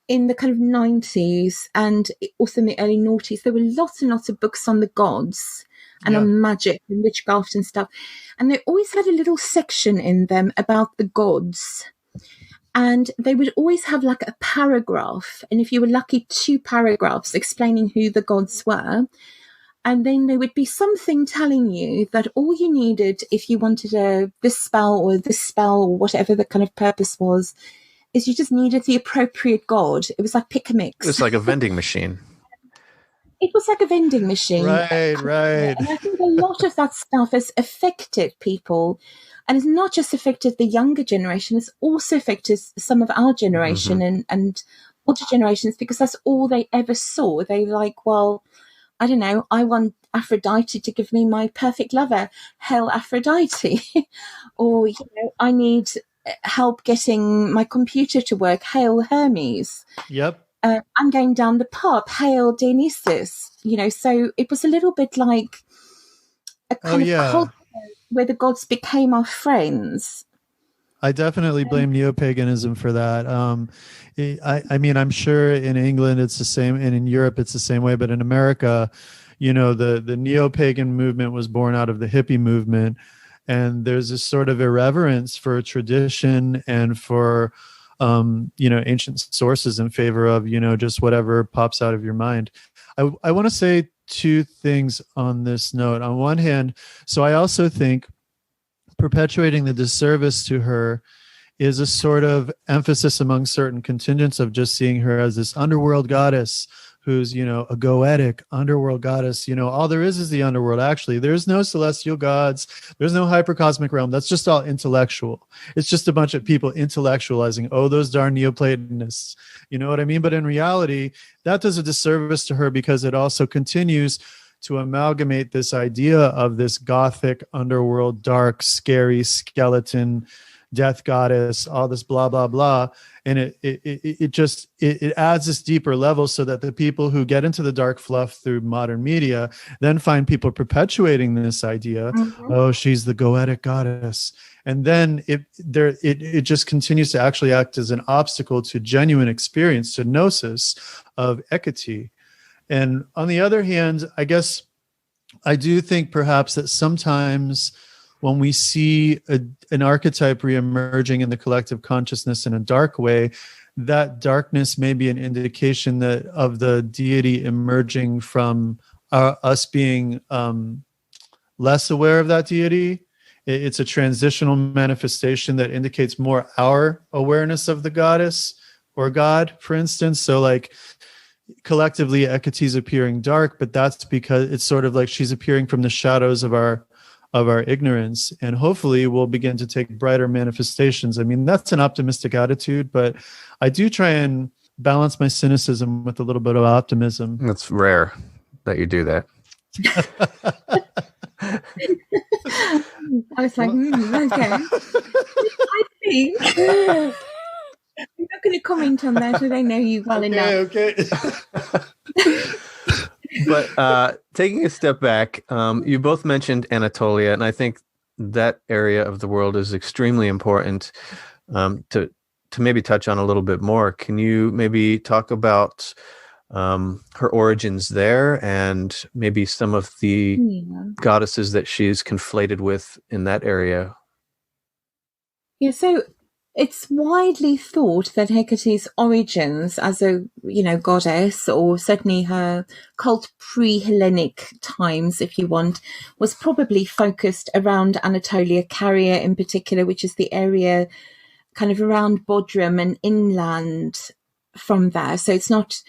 in the kind of 90s and also in the early noughties, there were lots and lots of books on the gods and on magic and witchcraft and stuff. And they always had a little section in them about the gods. And they would always have like a paragraph, and if you were lucky, 2 paragraphs explaining who the gods were. And then there would be something telling you that all you needed if you wanted this spell or whatever the kind of purpose was, is you just needed the appropriate god. It was like pick a mix. It's like a vending machine. It was like a vending machine. Right. And I think a lot of that stuff has affected people. And it's not just affected the younger generation, it's also affected some of our generation and older generations, because that's all they ever saw. They were like, well, I don't know, I want Aphrodite to give me my perfect lover. Hail Aphrodite. Or, you know, I need help getting my computer to work. Hail Hermes. Yep. I'm going down the pub. Hail Dionysus. You know, so it was a little bit like a kind of cult where the gods became our friends. I definitely blame neo-paganism for that. I mean, I'm sure in England it's the same, and in Europe it's the same way, but in America, you know, the neo-pagan movement was born out of the hippie movement, and there's this sort of irreverence for tradition and for you know, ancient sources in favor of, you know, just whatever pops out of your mind. I want to say 2 things on this note. On one hand, so I also think perpetuating the disservice to her is a sort of emphasis among certain contingents of just seeing her as this underworld goddess who's, you know, a goetic underworld goddess. You know, all there is the underworld. Actually, there's no celestial gods. There's no hypercosmic realm. That's just all intellectual. It's just a bunch of people intellectualizing, oh, those darn Neoplatonists. You know what I mean? But in reality, that does a disservice to her because it also continues to amalgamate this idea of this gothic underworld, dark, scary skeleton, death goddess, all this blah blah blah, and it adds this deeper level, so that the people who get into the dark fluff through modern media then find people perpetuating this idea. Oh, she's the goetic goddess, and then it just continues to actually act as an obstacle to genuine experience, to gnosis of Hekate. And on the other hand, I guess I do think perhaps that sometimes when we see an archetype reemerging in the collective consciousness in a dark way, that darkness may be an indication that of the deity emerging from us being less aware of that deity. It's a transitional manifestation that indicates more our awareness of the goddess or God, for instance. So like collectively Hekate's appearing dark, but that's because it's sort of like she's appearing from the shadows of our ignorance, and hopefully we'll begin to take brighter manifestations. I mean, that's an optimistic attitude, but I do try and balance my cynicism with a little bit of optimism. That's rare that you do that. I was like, okay. I think I'm not going to comment on that. I don't know you well enough. Okay. But taking a step back, you both mentioned Anatolia, and I think that area of the world is extremely important to maybe touch on a little bit more. Can you maybe talk about her origins there and maybe some of the goddesses that she's conflated with in that area? Yeah, so it's widely thought that Hecate's origins as a, goddess, or certainly her cult pre-Hellenic times, if you want, was probably focused around Anatolia, Caria in particular, which is the area kind of around Bodrum and inland from there. So it's not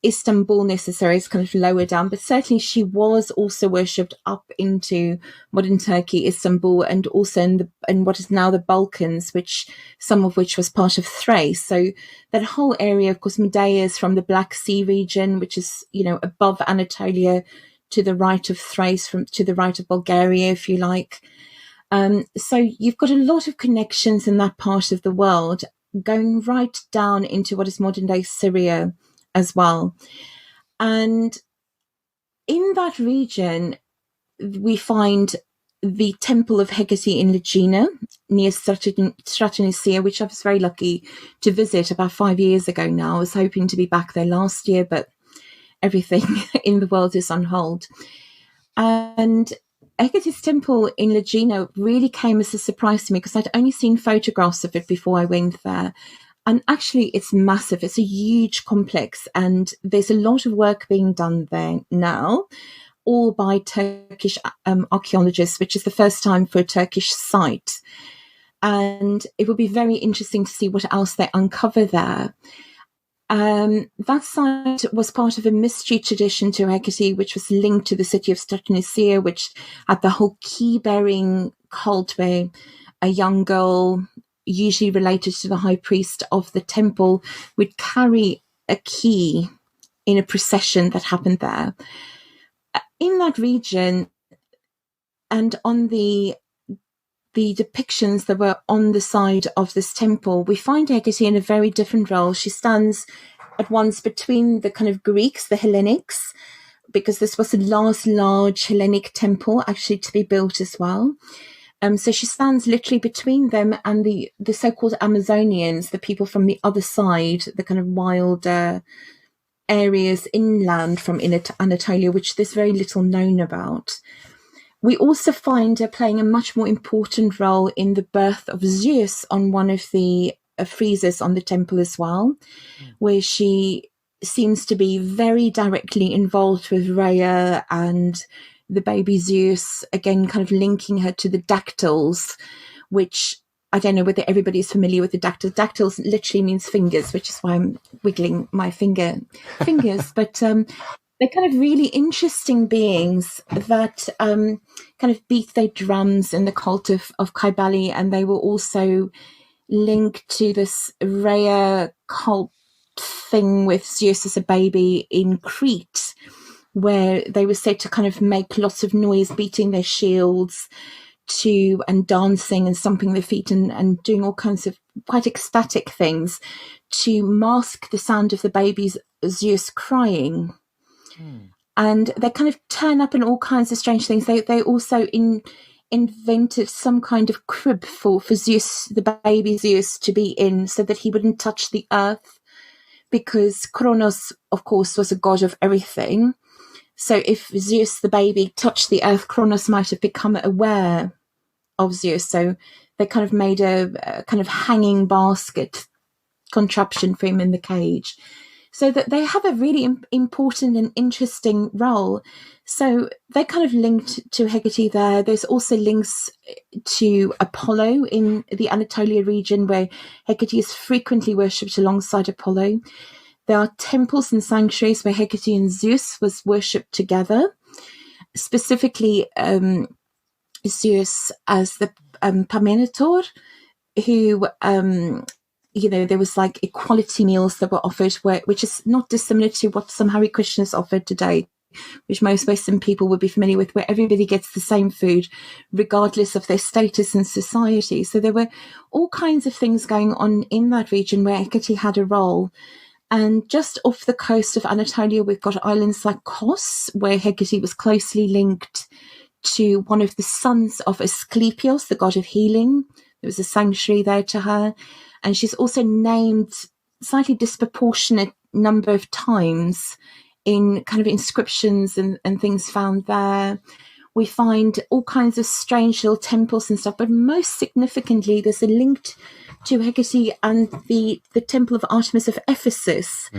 Istanbul necessarily, it's kind of lower down, but certainly she was also worshipped up into modern Turkey, Istanbul, and also in what is now the Balkans, some of which was part of Thrace. So that whole area, of course, Medea is from the Black Sea region, which is, above Anatolia, to the right of Thrace, to the right of Bulgaria, if you like. So you've got a lot of connections in that part of the world, going right down into what is modern day Syria as well. And in that region, we find the temple of Hekate in Legina near Stratonicia, which I was very lucky to visit about 5 years ago now. I was hoping to be back there last year, but everything in the world is on hold. And Hecate's temple in Legina really came as a surprise to me because I'd only seen photographs of it before I went there. And actually, it's massive. It's a huge complex, and there's a lot of work being done there now, all by Turkish archaeologists, which is the first time for a Turkish site. And it will be very interesting to see what else they uncover there. That site was part of a mystery tradition to Hekate, which was linked to the city of Stratonicia, which had the whole key-bearing cult where a young girl, usually related to the high priest of the temple, would carry a key in a procession that happened there. In that region, and on the depictions that were on the side of this temple, we find Hekate in a very different role. She stands at once between the kind of Greeks, the Hellenics, because this was the last large Hellenic temple actually to be built as well. So she stands literally between them and the so-called Amazonians, the people from the other side, the kind of wild areas inland from Anatolia, which there's very little known about. We also find her playing a much more important role in the birth of Zeus on one of the friezes on the temple as well, where she seems to be very directly involved with Rhea and the baby Zeus, again, kind of linking her to the dactyls, which I don't know whether everybody is familiar with the dactyls. Dactyls literally means fingers, which is why I'm wiggling my fingers. But they're kind of really interesting beings that kind of beat their drums in the cult of Kybele, and they were also linked to this Rhea cult thing with Zeus as a baby in Crete, where they were said to kind of make lots of noise, beating their shields and dancing and stomping their feet and doing all kinds of quite ecstatic things to mask the sound of the baby's Zeus crying. And they kind of turn up in all kinds of strange things. They also invented some kind of crib for Zeus, the baby Zeus, to be in so that he wouldn't touch the earth, because Kronos, of course, was a god of everything. So if Zeus, the baby, touched the earth, Kronos might have become aware of Zeus. So they kind of made a kind of hanging basket contraption for him in the cage. So that they have a really important and interesting role. So they're kind of linked to Hecate there. There's also links to Apollo in the Anatolia region, where Hecate is frequently worshipped alongside Apollo. There are temples and sanctuaries where Hecate and Zeus was worshipped together, specifically Zeus as the Parmenitor, who there was like equality meals that were offered, which is not dissimilar to what some Hare Krishnas offered today, which most Western people would be familiar with, where everybody gets the same food regardless of their status in society. So there were all kinds of things going on in that region where Hecate had a role. And just off the coast of Anatolia, we've got islands like Kos, where Hecate was closely linked to one of the sons of Asclepios, the god of healing. There was a sanctuary there to her. And she's also named slightly disproportionate number of times in kind of inscriptions and things found there. We find all kinds of strange little temples and stuff, but most significantly, there's a link to Hecate and the temple of Artemis of Ephesus,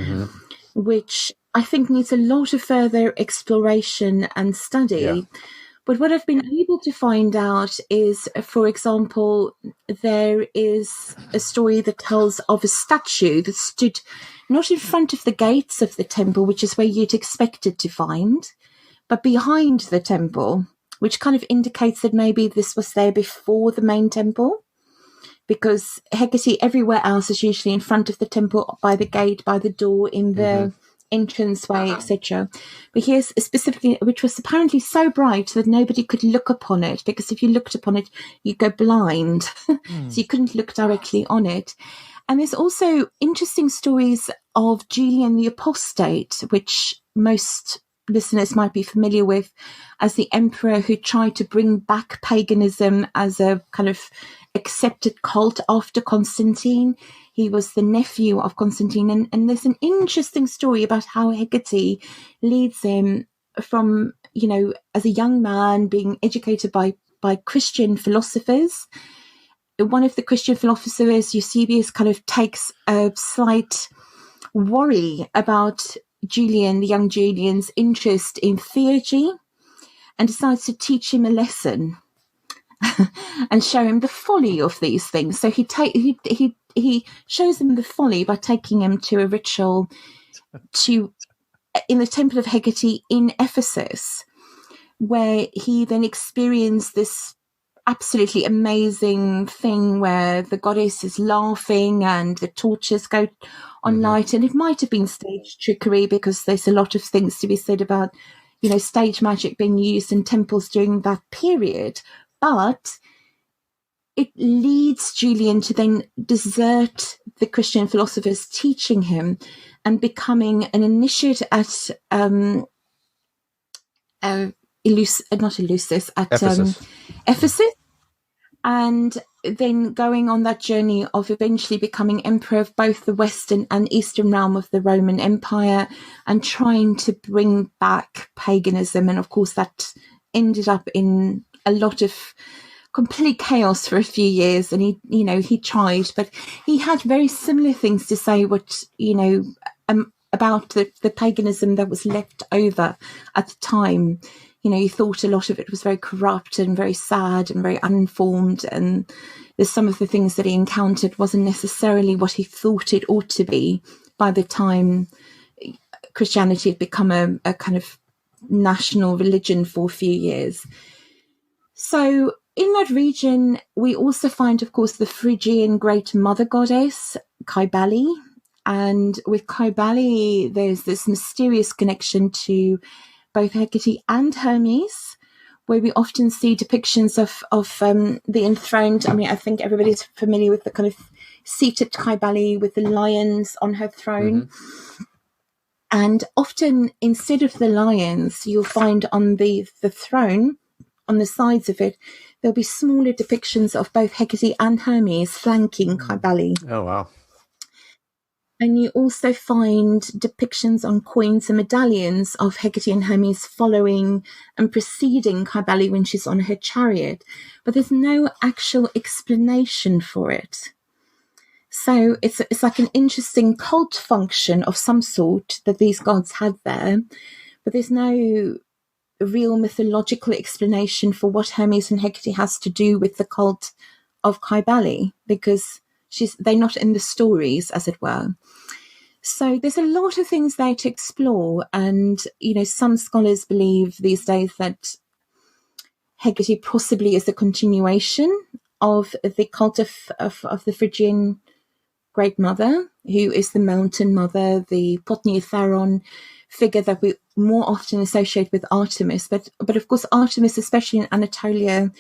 which I think needs a lot of further exploration and study. Yeah. But what I've been able to find out is, for example, there is a story that tells of a statue that stood not in front of the gates of the temple, which is where you'd expect it to find, but behind the temple, which kind of indicates that maybe this was there before the main temple, because Hecate everywhere else is usually in front of the temple, by the gate, by the door, in the entranceway, etc. But here's specifically, which was apparently so bright that nobody could look upon it, because if you looked upon it, you'd go blind. So you couldn't look directly on it. And there's also interesting stories of Julian the Apostate, which most listeners might be familiar with as the emperor who tried to bring back paganism as a kind of accepted cult after Constantine. He was the nephew of Constantine, and there's an interesting story about how Hecate leads him from, as a young man being educated by Christian philosophers. One of the Christian philosophers, Eusebius, kind of takes a slight worry about Julian, the young Julian's interest in theurgy, and decides to teach him a lesson and show him the folly of these things. So he shows him the folly by taking him to a ritual in the temple of Hecate in Ephesus, where he then experienced this absolutely amazing thing where the goddess is laughing and the torches go on light. And it might have been stage trickery, because there's a lot of things to be said about, stage magic being used in temples during that period. But it leads Julian to then desert the Christian philosophers teaching him and becoming an initiate at Ephesus, and then going on that journey of eventually becoming emperor of both the Western and Eastern realm of the Roman Empire, and trying to bring back paganism. And of course, that ended up in a lot of complete chaos for a few years. And he tried, but he had very similar things to say, about the paganism that was left over at the time. He thought a lot of it was very corrupt and very sad and very uninformed, and there's some of the things that he encountered wasn't necessarily what he thought it ought to be by the time Christianity had become a kind of national religion for a few years. So in that region, we also find, of course, the Phrygian great mother goddess, Cybele. And with Cybele, there's this mysterious connection to both Hecate and Hermes, where we often see depictions of the enthroned. I mean, I think everybody's familiar with the kind of seated Kybali with the lions on her throne. And often, instead of the lions, you'll find on the throne, on the sides of it, there'll be smaller depictions of both Hecate and Hermes flanking Kybali. Oh, wow. And you also find depictions on coins and medallions of Hecate and Hermes following and preceding Kybali when she's on her chariot. But there's no actual explanation for it. So it's like an interesting cult function of some sort that these gods had there. But there's no real mythological explanation for what Hermes and Hecate has to do with the cult of Kybali, because they're not in the stories, as it were. So there's a lot of things there to explore, and some scholars believe these days that Hecate possibly is a continuation of the cult of the Phrygian Great Mother, who is the Mountain Mother, the Potneutheron figure that we more often associate with Artemis. But of course, Artemis, especially in Anatolia,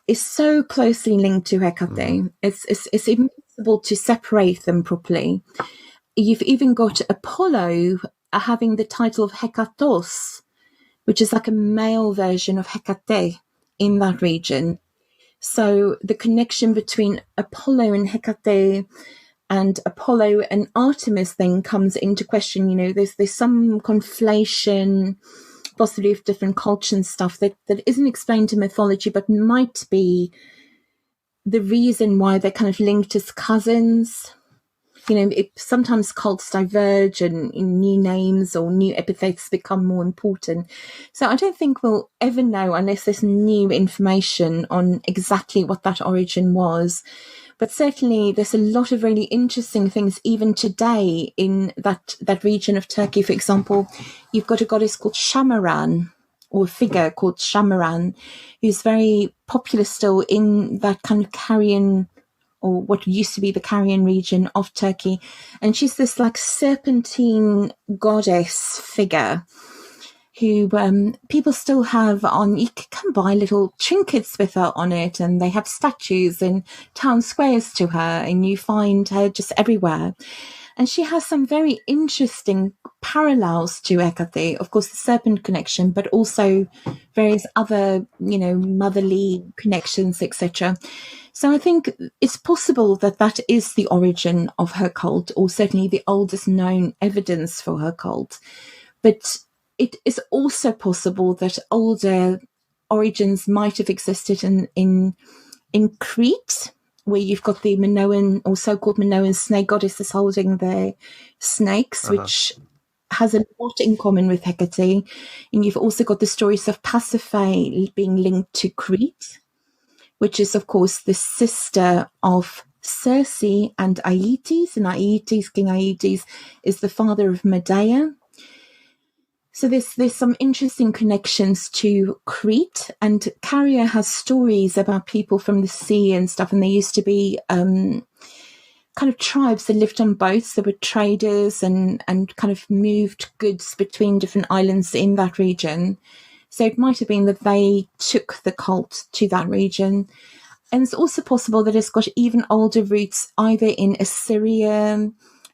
is so closely linked to Hecate. It's impossible to separate them properly. You've even got Apollo having the title of Hekatos, which is like a male version of Hecate in that region. So the connection between Apollo and Hecate and Apollo and Artemis then comes into question. There's some conflation, possibly of different cultures and stuff that isn't explained in mythology, but might be the reason why they're kind of linked as cousins. Sometimes cults diverge and new names or new epithets become more important. So I don't think we'll ever know unless there's new information on exactly what that origin was. But certainly there's a lot of really interesting things even today in that region of Turkey. For example, you've got a goddess called Shamaran, or a figure called Shamaran, who's very popular still in that kind of Carian, or what used to be the Carian region of Turkey. And she's this like serpentine goddess figure who people still have on. You can buy little trinkets with her on it, and they have statues in town squares to her, and you find her just everywhere. And she has some very interesting parallels to Hecate, of course, the serpent connection, but also various other, motherly connections, etc. So I think it's possible that is the origin of her cult, or certainly the oldest known evidence for her cult. But it is also possible that older origins might have existed in Crete, where you've got the Minoan, or so-called Minoan snake goddesses holding their snakes, which has a lot in common with Hecate. And you've also got the stories of Pasiphae being linked to Crete, which is, of course, the sister of Circe and Aeetes. And Aeetes, King Aeetes, is the father of Medea. So there's some interesting connections to Crete, and Caria has stories about people from the sea and stuff, and there used to be kind of tribes that lived on boats. There were traders and kind of moved goods between different islands in that region. So it might have been that they took the cult to that region. And it's also possible that it's got even older roots, either in Assyria,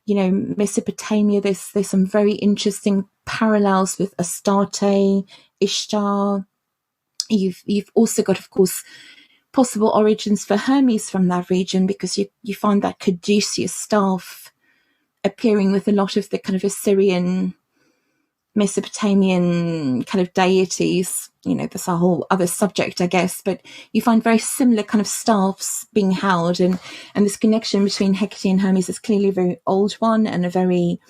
Mesopotamia. There's some very interesting parallels with Astarte, Ishtar. You've also got, of course, possible origins for Hermes from that region, because you find that caduceus staff appearing with a lot of the kind of Assyrian, Mesopotamian kind of deities. That's a whole other subject, I guess, but you find very similar kind of staffs being held, and this connection between Hecate and Hermes is clearly a very old one and a very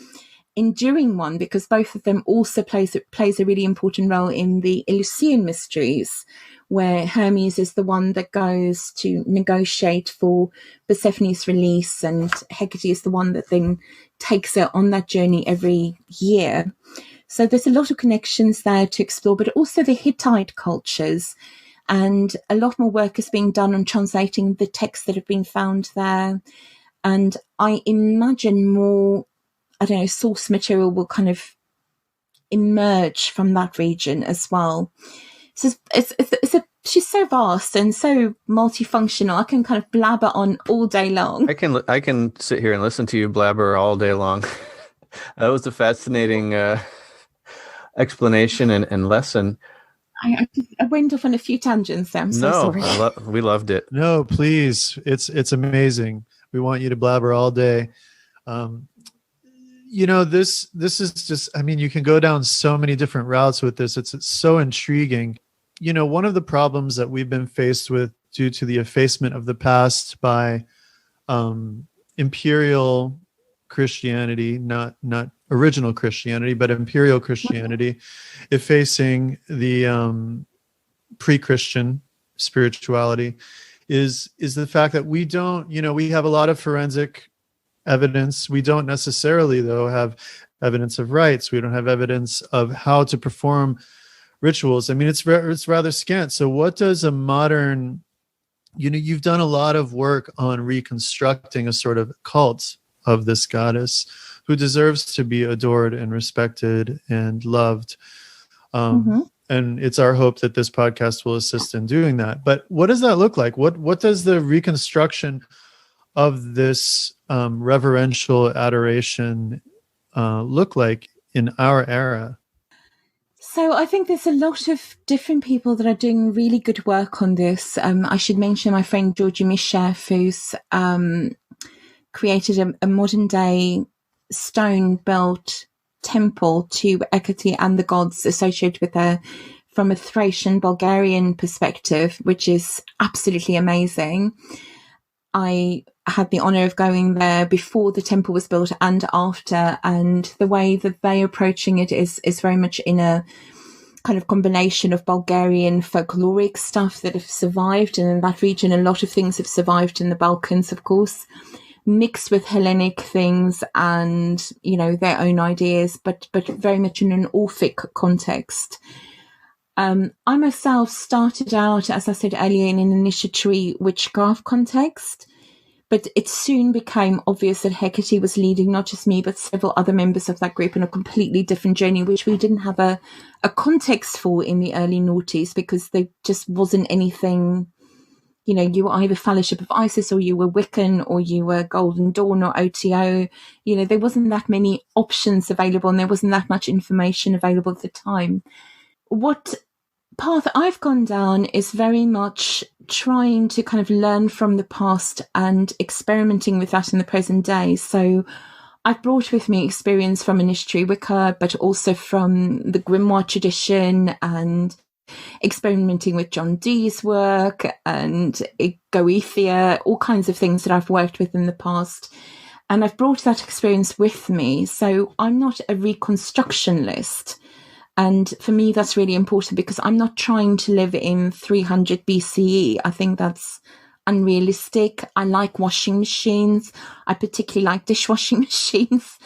enduring one, because both of them also plays a really important role in the Eleusinian mysteries, where Hermes is the one that goes to negotiate for Persephone's release, and Hecate is the one that then takes her on that journey every year. So there's a lot of connections there to explore, but also the Hittite cultures, and a lot more work is being done on translating the texts that have been found there. And I imagine more, source material will kind of emerge from that region as well. she's so vast and so multifunctional. I can kind of blabber on all day long. I can sit here and listen to you blabber all day long. That was a fascinating explanation and lesson. I went off on a few tangents there. I'm so sorry. We loved it. No, please. It's amazing. We want you to blabber all day. This is just, I mean, you can go down so many different routes with this. It's so intriguing. One of the problems that we've been faced with due to the effacement of the past by imperial Christianity, not original Christianity, but imperial Christianity, effacing the pre-Christian spirituality, is the fact that we don't, we have a lot of forensic evidence. We don't necessarily, though, have evidence of rites. We don't have evidence of how to perform rituals. I mean, it's rather scant. So what does a modern, you've done a lot of work on reconstructing a sort of cult of this goddess who deserves to be adored and respected and loved. And it's our hope that this podcast will assist in doing that. But what does that look like? What does the reconstruction of this reverential adoration look like in our era? So I think there's a lot of different people that are doing really good work on this. I should mention my friend Georgie Misheff, who's created a modern day stone built temple to Hekate and the gods associated with her from a Thracian Bulgarian perspective, which is absolutely amazing. I had the honor of going there before the temple was built and after, and the way that they're approaching it is very much in a kind of combination of Bulgarian folkloric stuff that have survived, and in that region a lot of things have survived in the Balkans, of course, mixed with Hellenic things and, their own ideas, but very much in an Orphic context. I myself started out, as I said earlier, in an initiatory witchcraft context, but it soon became obvious that Hekate was leading not just me, but several other members of that group on a completely different journey, which we didn't have a context for in the early noughties, because there just wasn't anything, you were either Fellowship of Isis or you were Wiccan or you were Golden Dawn or OTO. There wasn't that many options available and there wasn't that much information available at the time. What path I've gone down is very much trying to kind of learn from the past and experimenting with that in the present day. So I've brought with me experience from initiatory Wicca, but also from the grimoire tradition and experimenting with John Dee's work and Goethia, all kinds of things that I've worked with in the past. And I've brought that experience with me. So I'm not a reconstructionist. And for me, that's really important because I'm not trying to live in 300 BCE. I think that's unrealistic. I like washing machines. I particularly like dishwashing machines.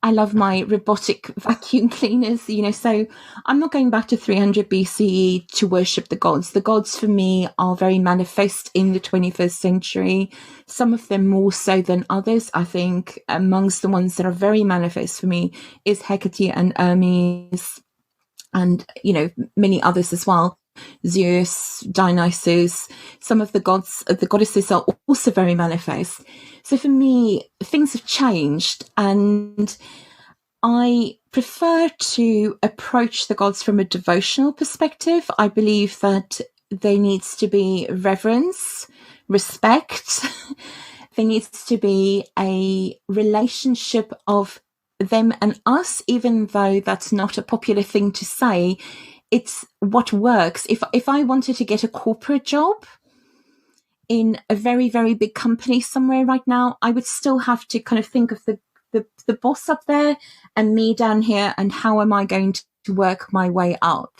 I love my robotic vacuum cleaners, so I'm not going back to 300 BCE to worship the gods. The gods for me are very manifest in the 21st century, some of them more so than others. I think amongst the ones that are very manifest for me is Hekate and Hermes, and, many others as well. Zeus, Dionysus, some of the goddesses are also very manifest. So for me, things have changed, and I prefer to approach the gods from a devotional perspective. I believe that there needs to be reverence, respect. There needs to be a relationship of them and us, even though that's not a popular thing to say. It's what works. If I wanted to get a corporate job in a very, very big company somewhere right now, I would still have to kind of think of the boss up there and me down here, and how am I going to work my way up?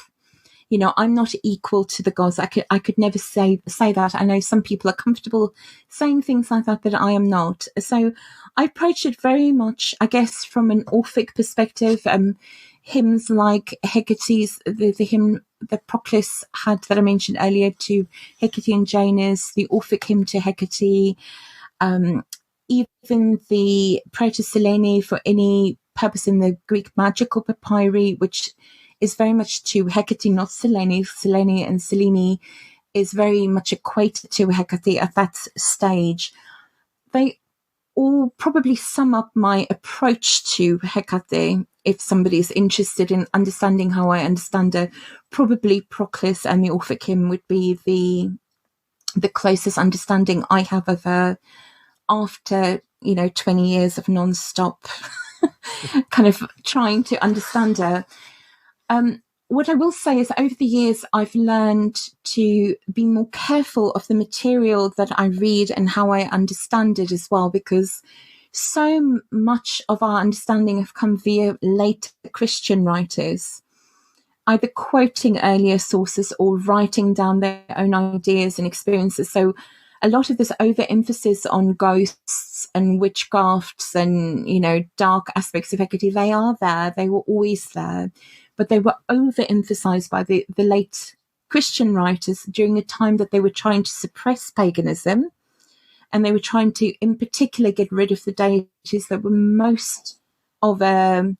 I'm not equal to the gods. I could never say that. I know some people are comfortable saying things like that, but I am not. So I approach it very much, I guess, from an Orphic perspective. Hymns like Hecate's, the hymn that Proclus had that I mentioned earlier to Hekate and Janus, the Orphic hymn to Hekate, even the Proto-Selene for any purpose in the Greek magical papyri, which is very much to Hecate, not Selene. Selene and Selene is very much equated to Hecate at that stage. They all probably sum up my approach to Hecate. If somebody is interested in understanding how I understand her, probably Proclus and the Orphic hymn would be the closest understanding I have of her after, 20 years of non-stop kind of trying to understand her. What I will say is over the years, I've learned to be more careful of the material that I read and how I understand it as well, because so much of our understanding have come via late Christian writers, either quoting earlier sources or writing down their own ideas and experiences. So a lot of this overemphasis on ghosts and witchcrafts and, dark aspects of Hecate, they are there. They were always there. But they were overemphasized by the late Christian writers during a time that they were trying to suppress paganism. And they were trying to, in particular, get rid of the deities that were most of a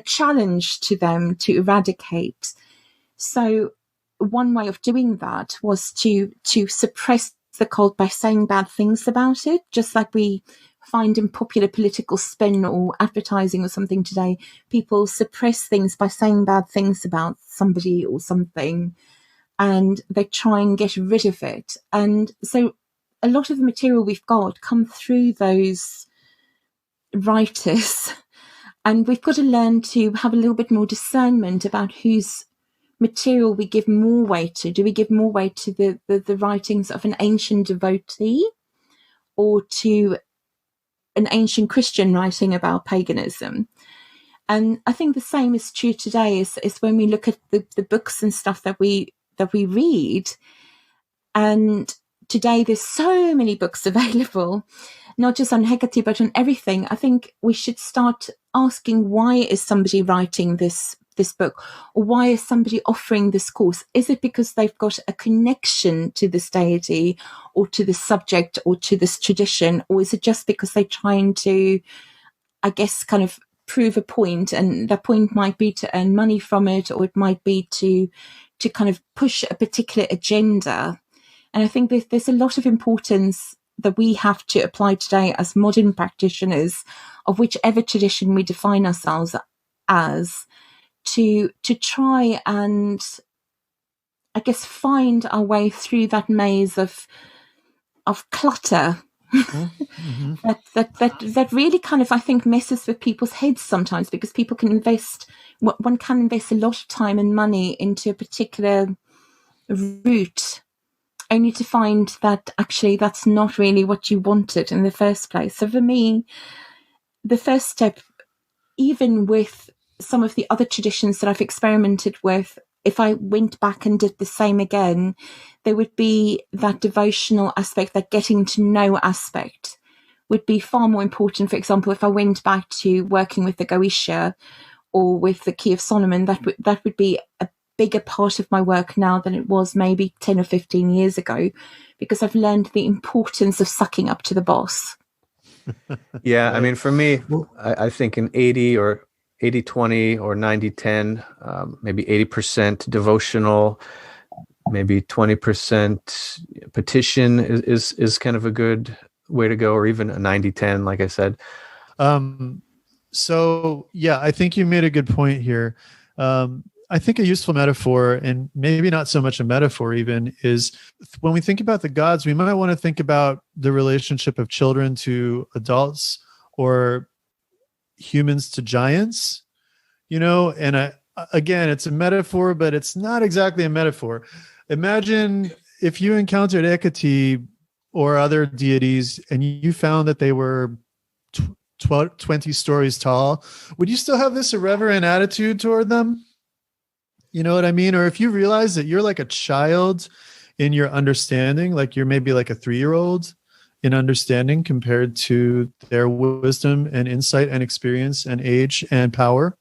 challenge to them to eradicate. So one way of doing that was to suppress the cult by saying bad things about it, just like we find in popular political spin or advertising or something today. People suppress things by saying bad things about somebody or something, and they try and get rid of it. And so a lot of the material we've got come through those writers, and we've got to learn to have a little bit more discernment about whose material we give more weight to. Do we give more weight to the writings of an ancient devotee or to an ancient Christian writing about paganism? And I think the same is true today is when we look at the books and stuff that we read. And today there's so many books available, not just on Hecate, but on everything. I think we should start asking, why is somebody writing this book, or why is somebody offering this course? Is it because they've got a connection to this deity or to this subject or to this tradition, or is it just because they're trying to, I guess, kind of prove a point, and that point might be to earn money from it, or it might be to kind of push a particular agenda? And I think there's a lot of importance that we have to apply today as modern practitioners of whichever tradition we define ourselves as, to try and, I guess, find our way through that maze of clutter mm-hmm. that really kind of, I think, messes with people's heads sometimes, because people can one can invest a lot of time and money into a particular route, only to find that actually that's not really what you wanted in the first place. So for me, the first step, even with some of the other traditions that I've experimented with, if I went back and did the same again, there would be that devotional aspect, that getting to know aspect would be far more important. For example, if I went back to working with the Goetia or with the Key of Solomon, that would be a bigger part of my work now than it was maybe 10 or 15 years ago, because I've learned the importance of sucking up to the boss. Yeah, I mean, for me, I think an 80 or 80-20 or 90-10, maybe 80% devotional, maybe 20% petition is kind of a good way to go, or even a 90-10, like I said. So yeah, I think you made a good point here. I think a useful metaphor, and maybe not so much a metaphor even, is when we think about the gods, we might want to think about the relationship of children to adults or humans to giants, and again, it's a metaphor, but it's not exactly a metaphor. Imagine if you encountered Hecate or other deities and you found that they were 20 stories tall. Would you still have this irreverent attitude toward them? You know what I mean? Or if you realize that you're like a child in your understanding, like you're maybe like a 3-year-old in understanding compared to their wisdom and insight and experience and age and power,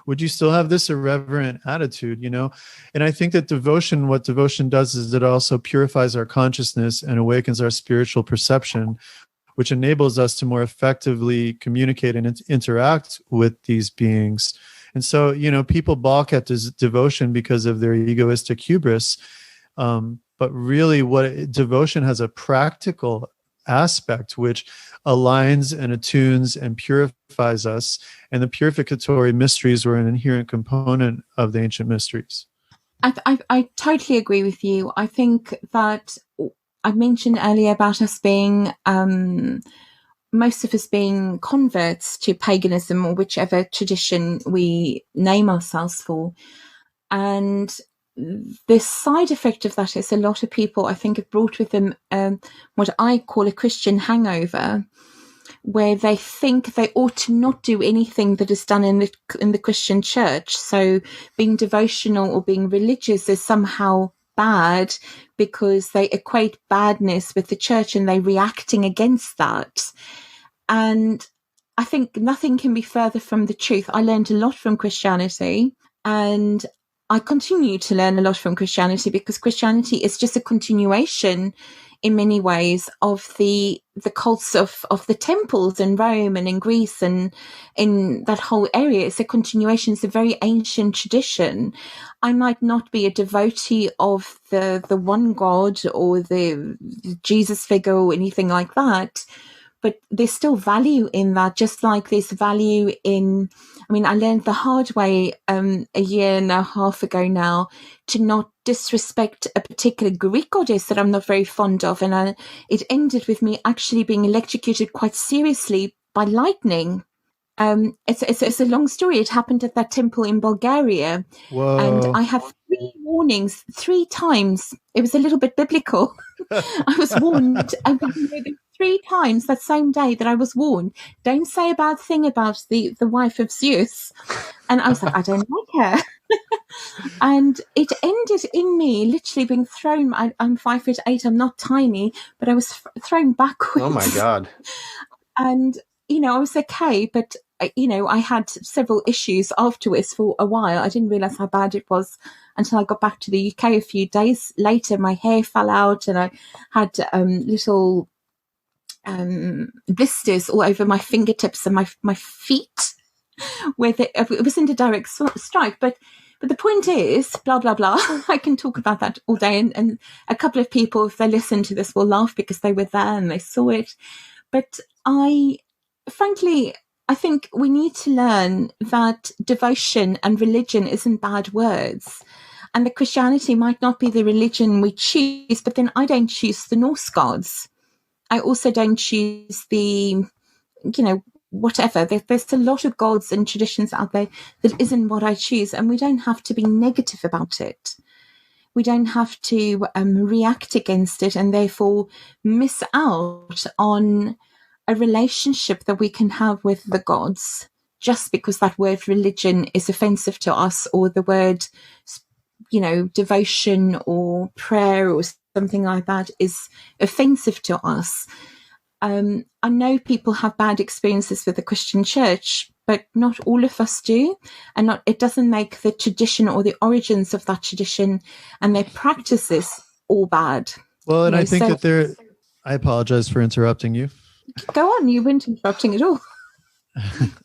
would you still have this irreverent attitude, And I think that what devotion does is it also purifies our consciousness and awakens our spiritual perception, which enables us to more effectively communicate and interact with these beings. And so, people balk at this devotion because of their egoistic hubris. But really devotion has a practical aspect which aligns and attunes and purifies us. And the purificatory mysteries were an inherent component of the ancient mysteries. I totally agree with you. I think that I mentioned earlier about us being, most of us being converts to paganism or whichever tradition we name ourselves for. And the side effect of that is a lot of people, I think, have brought with them what I call a Christian hangover, where they think they ought to not do anything that is done in the Christian church. So being devotional or being religious is somehow bad because they equate badness with the church and they're reacting against that. And I think nothing can be further from the truth. I learned a lot from Christianity, and I continue to learn a lot from Christianity because Christianity is just a continuation in many ways of the cults of the temples in Rome and in Greece and in that whole area. It's a continuation. It's a very ancient tradition. I might not be a devotee of the one God or the Jesus figure or anything like that, but there's still value in that, just like there's value in, I learned the hard way a year and a half ago now to not disrespect a particular Greek goddess that I'm not very fond of. And it ended with me actually being electrocuted quite seriously by lightning. It's a long story. It happened at that temple in Bulgaria. Whoa. And I have 3 warnings, 3 times. It was a little bit biblical. I was warned. 3 times that same day that I was warned, don't say a bad thing about the wife of Zeus. And I was like, I don't like her. And it ended in me literally being thrown. I'm 5'8", I'm not tiny, but I was thrown backwards. Oh my God. And, I was okay, but, I had several issues afterwards for a while. I didn't realize how bad it was until I got back to the UK a few days later. My hair fell out and I had little blisters all over my fingertips and my feet, where it wasn't a direct strike, but the point is, blah blah blah. I can talk about that all day, and a couple of people, if they listen to this, will laugh because they were there and they saw it. But frankly, I think we need to learn that devotion and religion isn't bad words. And that Christianity might not be the religion we choose, but then I don't choose the Norse gods. I also don't choose the, whatever. There's a lot of gods and traditions out there that isn't what I choose, and we don't have to be negative about it. We don't have to react against it and therefore miss out on a relationship that we can have with the gods just because that word religion is offensive to us, or the word, devotion or prayer or something like that is offensive to us. I know people have bad experiences with the Christian church, but not all of us do. And it doesn't make the tradition or the origins of that tradition and their practices all bad. Well, and I think that I apologize for interrupting you. Go on, you weren't interrupting at all.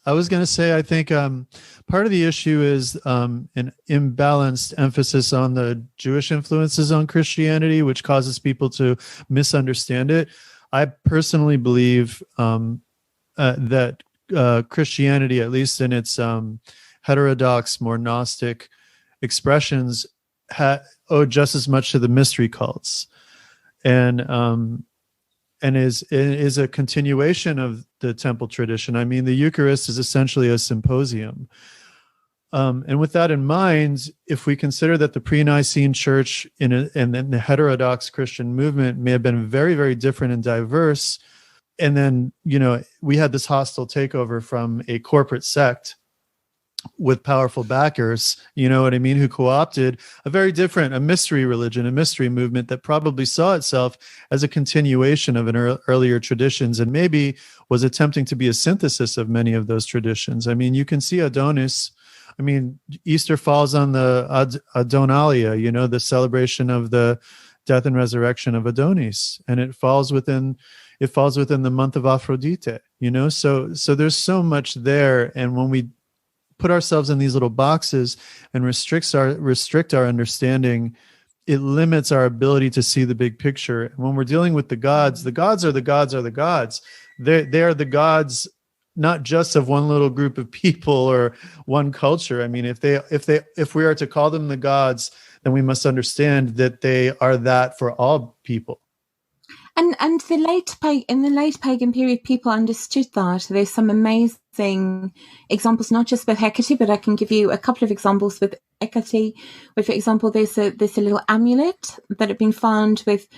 I was going to say, I think part of the issue is an imbalanced emphasis on the Jewish influences on Christianity, which causes people to misunderstand it. I personally believe that Christianity, at least in its heterodox, more Gnostic expressions, owed just as much to the mystery cults, and is a continuation of the temple tradition. I mean, the Eucharist is essentially a symposium. And with that in mind, if we consider that the pre-Nicene church and the heterodox Christian movement may have been very, very different and diverse, and then, we had this hostile takeover from a corporate sect with powerful backers, who co-opted a mystery religion, a mystery movement that probably saw itself as a continuation of an earlier traditions, and maybe was attempting to be a synthesis of many of those traditions. I mean, you can see Adonis. I mean, Easter falls on the Adonalia, the celebration of the death and resurrection of Adonis, and it falls within the month of Aphrodite. So there's so much there, and when we put ourselves in these little boxes and restrict our understanding, it limits our ability to see the big picture. And when we're dealing with the gods are the gods. They are the gods, not just of one little group of people or one culture. I mean, if we are to call them the gods, then we must understand that they are that for all people. And in the late pagan period, people understood that. There's some amazing examples, not just with Hekate, but I can give you a couple of examples with Hekate. Where, for example, there's a little amulet that had been found with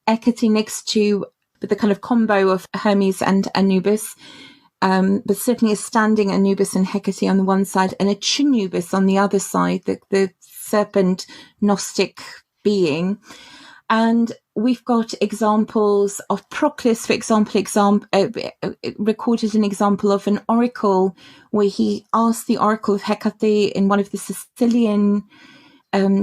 Hekate next to the kind of combo of Hermes and Anubis, but certainly a standing Anubis and Hekate on the one side, and a Chinubis on the other side, the serpent Gnostic being. And we've got examples of Proclus, for example, recorded an example of an oracle where he asked the oracle of Hekate in one of the Sicilian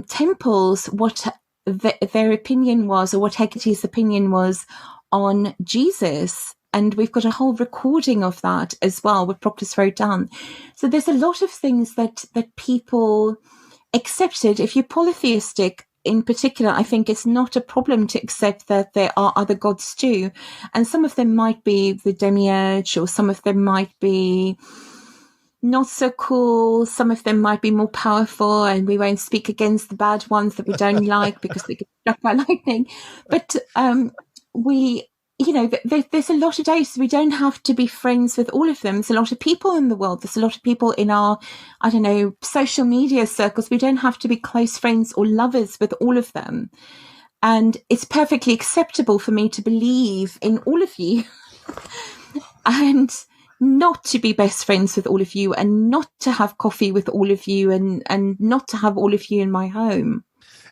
temples what their opinion was, or what Hecate's opinion was on Jesus. And we've got a whole recording of that as well, what Proclus wrote down. So there's a lot of things that people accepted. If you're polytheistic, in particular, I think it's not a problem to accept that there are other gods too. And some of them might be the demiurge, or some of them might be not so cool. Some of them might be more powerful, and we won't speak against the bad ones that we don't like because they get struck by lightning. But there's a lot of deities. We don't have to be friends with all of them. There's a lot of people in the world. There's a lot of people in our, social media circles. We don't have to be close friends or lovers with all of them. And it's perfectly acceptable for me to believe in all of you and not to be best friends with all of you, and not to have coffee with all of you, and not to have all of you in my home.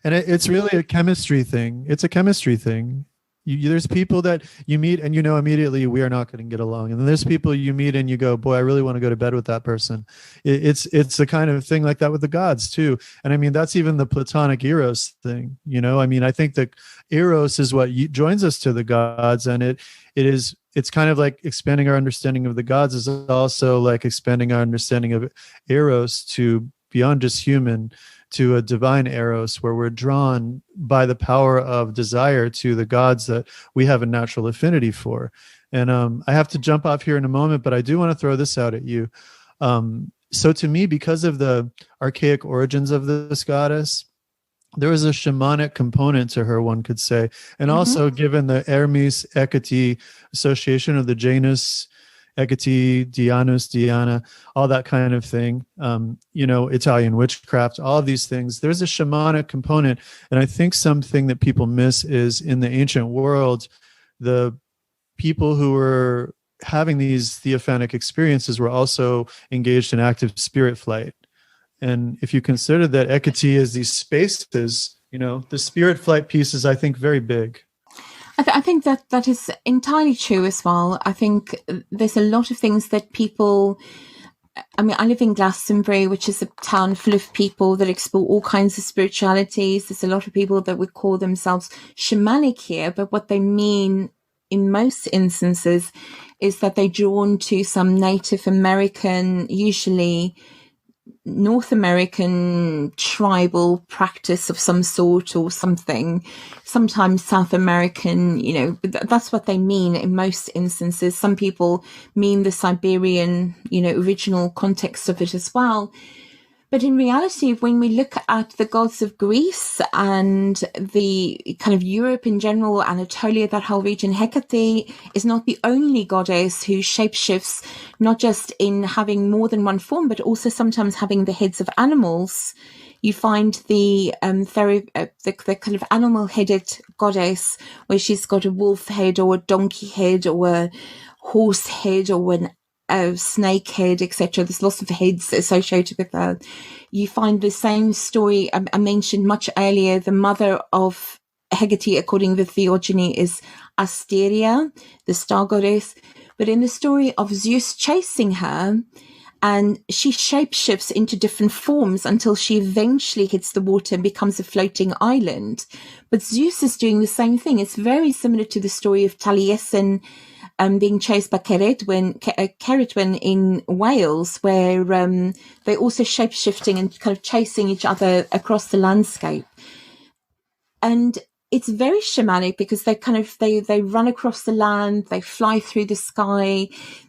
And it's really a chemistry thing. It's a chemistry thing. There's people that you meet and immediately we are not going to get along, and then there's people you meet and you go, boy, I really want to go to bed with that person. It's the kind of thing like that with the gods too. And I mean, that's even the Platonic Eros thing. I think that Eros is what joins us to the gods, and it's kind of like expanding our understanding of the gods is also like expanding our understanding of Eros to beyond just human, to a divine Eros, where we're drawn by the power of desire to the gods that we have a natural affinity for. And I have to jump off here in a moment, but I do want to throw this out at you. So to me, because of the archaic origins of this goddess, there was a shamanic component to her, one could say. And also given the Hermes Hekate association of the Janus, Hekate, Diana, all that kind of thing, Italian witchcraft, all of these things, there's a shamanic component. And I think something that people miss is in the ancient world, the people who were having these theophanic experiences were also engaged in active spirit flight. And if you consider that Hekate is these spaces, the spirit flight piece is, I think, very big. I think that is entirely true as well. I think there's a lot of things that people, I live in Glastonbury, which is a town full of people that explore all kinds of spiritualities. There's a lot of people that would call themselves shamanic here, but what they mean in most instances is that they're drawn to some Native American, usually North American tribal practice of some sort or something, sometimes South American, that's what they mean in most instances. Some people mean the Siberian, original context of it as well. But in reality, when we look at the gods of Greece and the kind of Europe in general, Anatolia, that whole region, Hekate is not the only goddess who shapeshifts, not just in having more than one form, but also sometimes having the heads of animals. You find the kind of animal-headed goddess where she's got a wolf head or a donkey head or a horse head or a snake head, etc. There's lots of heads associated with her. You find the same story I mentioned much earlier. The mother of Hekate, according to the theogony, is Asteria, the star goddess. But in the story of Zeus chasing her, and she shapeshifts into different forms until she eventually hits the water and becomes a floating island. But Zeus is doing the same thing. It's very similar to the story of Taliesin, being chased by Ceridwen in Wales, where they're also shape-shifting and kind of chasing each other across the landscape. And it's very shamanic because they run across the land, they fly through the sky,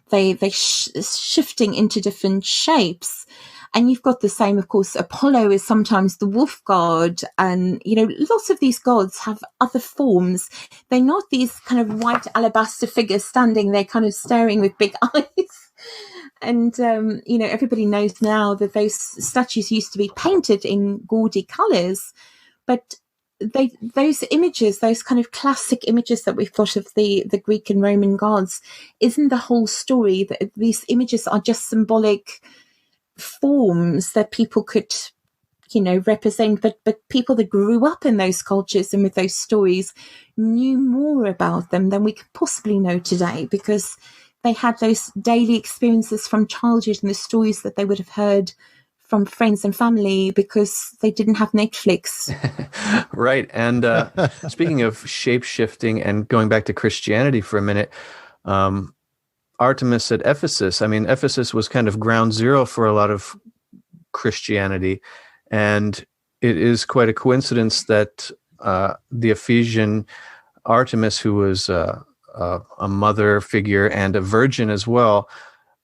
they shifting into different shapes. And you've got the same, of course, Apollo is sometimes the wolf god. And, lots of these gods have other forms. They're not these kind of white alabaster figures standing there kind of staring with big eyes. And, everybody knows now that those statues used to be painted in gaudy colours. But those images, those kind of classic images that we've got of the Greek and Roman gods, isn't the whole story. These images are just symbolic forms that people could, represent, but people that grew up in those cultures and with those stories knew more about them than we could possibly know today, because they had those daily experiences from childhood and the stories that they would have heard from friends and family because they didn't have Netflix. Right. And speaking of shape-shifting and going back to Christianity for a minute, Artemis at Ephesus. I mean, Ephesus was kind of ground zero for a lot of Christianity. And it is quite a coincidence that the Ephesian Artemis, who was a mother figure and a virgin as well,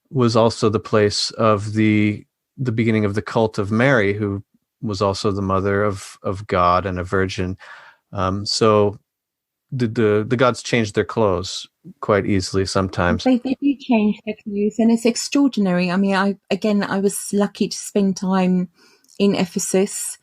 was also the place of the beginning of the cult of Mary, who was also the mother of God and a virgin. So the gods change their clothes quite easily sometimes. They do change their clothes, and it's extraordinary. I mean, I was lucky to spend time in Ephesus.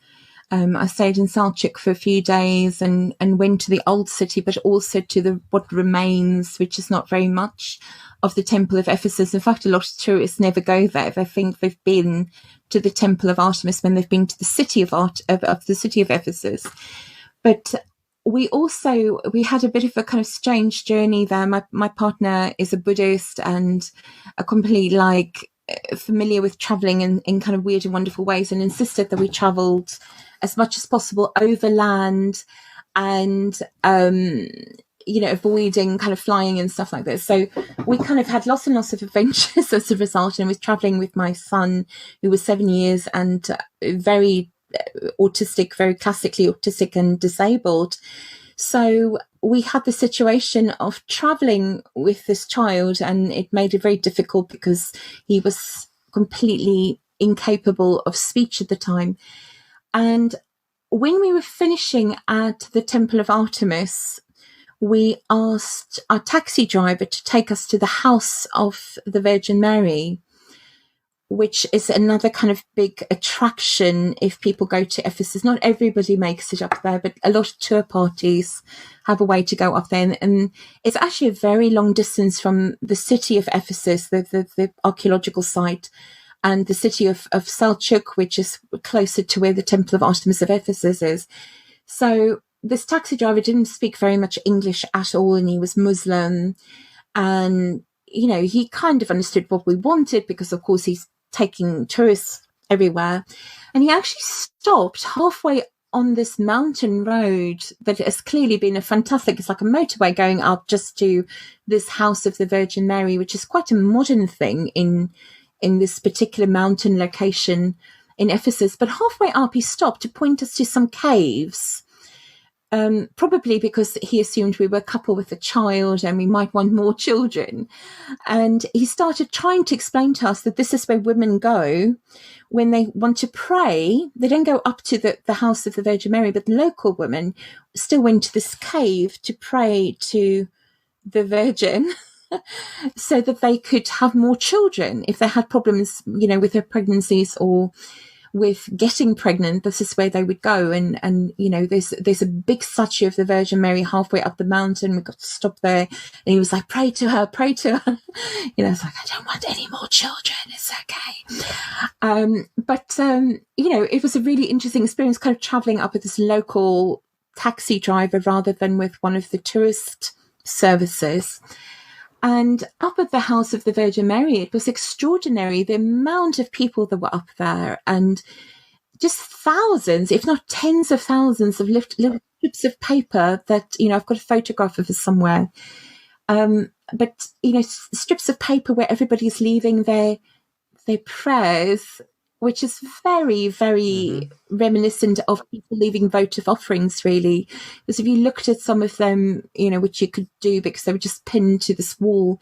I stayed in Selçuk for a few days and went to the old city, but also to what remains, which is not very much, of the Temple of Ephesus. In fact, a lot of tourists never go there. They think they've been to the Temple of Artemis when they've been to the city of the city of Ephesus. But we had a bit of a kind of strange journey there. My partner is a Buddhist and a completely familiar with traveling in kind of weird and wonderful ways, and insisted that we traveled as much as possible overland and avoiding kind of flying and stuff like this. So we kind of had lots and lots of adventures as a result, and was traveling with my son, who was 7 years and very autistic, very classically autistic and disabled. So we had the situation of traveling with this child, and it made it very difficult because he was completely incapable of speech at the time. And when we were finishing at the Temple of Artemis, we asked our taxi driver to take us to the house of the Virgin Mary, which is another kind of big attraction if people go to Ephesus. Not everybody makes it up there, but a lot of tour parties have a way to go up there. And it's actually a very long distance from the city of Ephesus, the archaeological site, and the city of Selçuk, which is closer to where the Temple of Artemis of Ephesus is. So this taxi driver didn't speak very much English at all, and he was Muslim. And, he kind of understood what we wanted because, of course, he's taking tourists everywhere. And he actually stopped halfway on this mountain road that has clearly been it's like a motorway going up just to this house of the Virgin Mary, which is quite a modern thing in this particular mountain location in Ephesus. But halfway up, he stopped to point us to some caves. Probably because he assumed we were a couple with a child and we might want more children. And he started trying to explain to us that this is where women go when they want to pray. They don't go up to the house of the Virgin Mary, but local women still went to this cave to pray to the Virgin so that they could have more children. If they had problems, with their pregnancies or with getting pregnant, this is where they would go. And there's a big statue of the Virgin Mary halfway up the mountain. We got to stop there, and he was like, pray to her. It's like, I don't want any more children, it's okay. But it was a really interesting experience, kind of traveling up with this local taxi driver rather than with one of the tourist services. And up at the house of the Virgin Mary, it was extraordinary, the amount of people that were up there, and just thousands, if not tens of thousands of little strips of paper that, I've got a photograph of it somewhere, But strips of paper where everybody's leaving their prayers, which is very, very reminiscent of people leaving votive offerings, really. Because if you looked at some of them, which you could do because they were just pinned to this wall,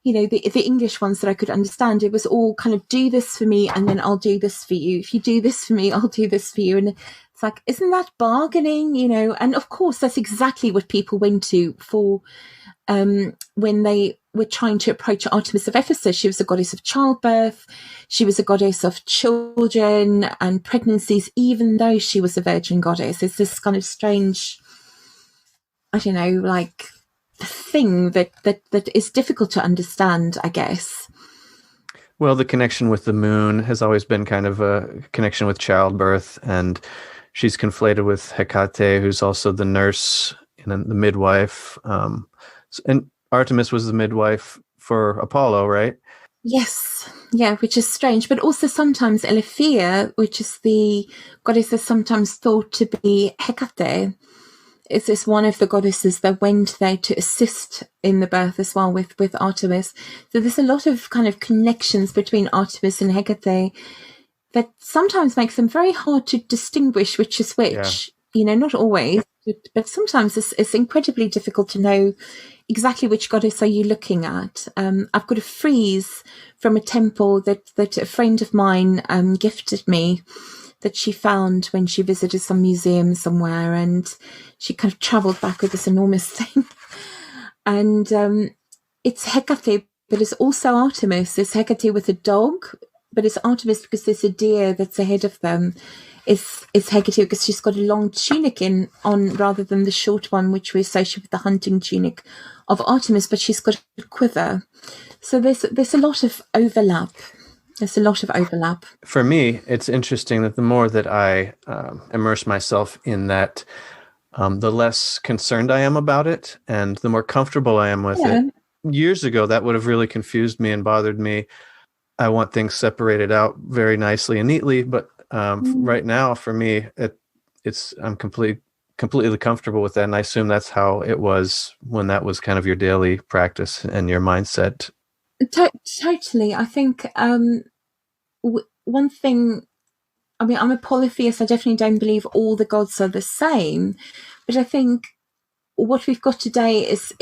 the English ones that I could understand, it was all kind of, do this for me and then I'll do this for you. If you do this for me, I'll do this for you. And it's like, isn't that bargaining? And of course, that's exactly what people went to for when they were trying to approach Artemis of Ephesus. She was a goddess of childbirth. She was a goddess of children and pregnancies, even though she was a virgin goddess. It's this kind of strange, I don't know, like thing that is difficult to understand, I guess. Well, the connection with the moon has always been kind of a connection with childbirth, and she's conflated with Hekate, who's also the nurse and the midwife. And Artemis was the midwife for Apollo, right? Yes, yeah, which is strange. But also sometimes Aletheia, which is the goddess that's sometimes thought to be Hekate, is this one of the goddesses that went there to assist in the birth as well with Artemis. So there's a lot of kind of connections between Artemis and Hekate that sometimes makes them very hard to distinguish which is which. Yeah. Not always, but sometimes it's incredibly difficult to know exactly which goddess are you looking at. I've got a frieze from a temple that a friend of mine gifted me, that she found when she visited some museum somewhere, and she kind of travelled back with this enormous thing. And it's Hekate, but it's also Artemis. It's Hekate with a dog, but it's Artemis because there's a deer that's ahead of them. It's Hekate because she's got a long tunic on rather than the short one, which we associate with the hunting tunic of Artemis, but she's got a quiver. So there's a lot of overlap. There's a lot of overlap. For me, it's interesting that the more that I immerse myself in that, the less concerned I am about it, and the more comfortable I am with it. Years ago, that would have really confused me and bothered me. I want things separated out very nicely and neatly, but right now, for me, I'm completely comfortable with that, and I assume that's how it was when that was kind of your daily practice and your mindset. Totally. I think one thing, I mean, I'm a polytheist. I definitely don't believe all the gods are the same, but I think what we've got today is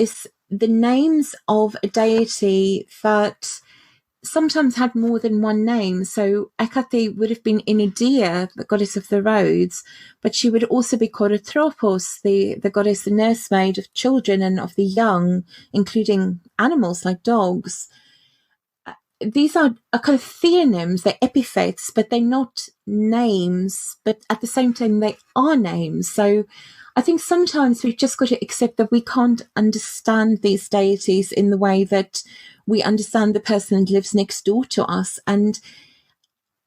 the names of a deity that sometimes had more than one name. So Hekate would have been Inidia, the goddess of the roads, but she would also be called Anthropos, the goddess, the nursemaid of children and of the young, including animals like dogs. These are kind of theonyms, they're epithets, but they're not names, but at the same time they are names. So I think sometimes we've just got to accept that we can't understand these deities in the way that we understand the person that lives next door to us. And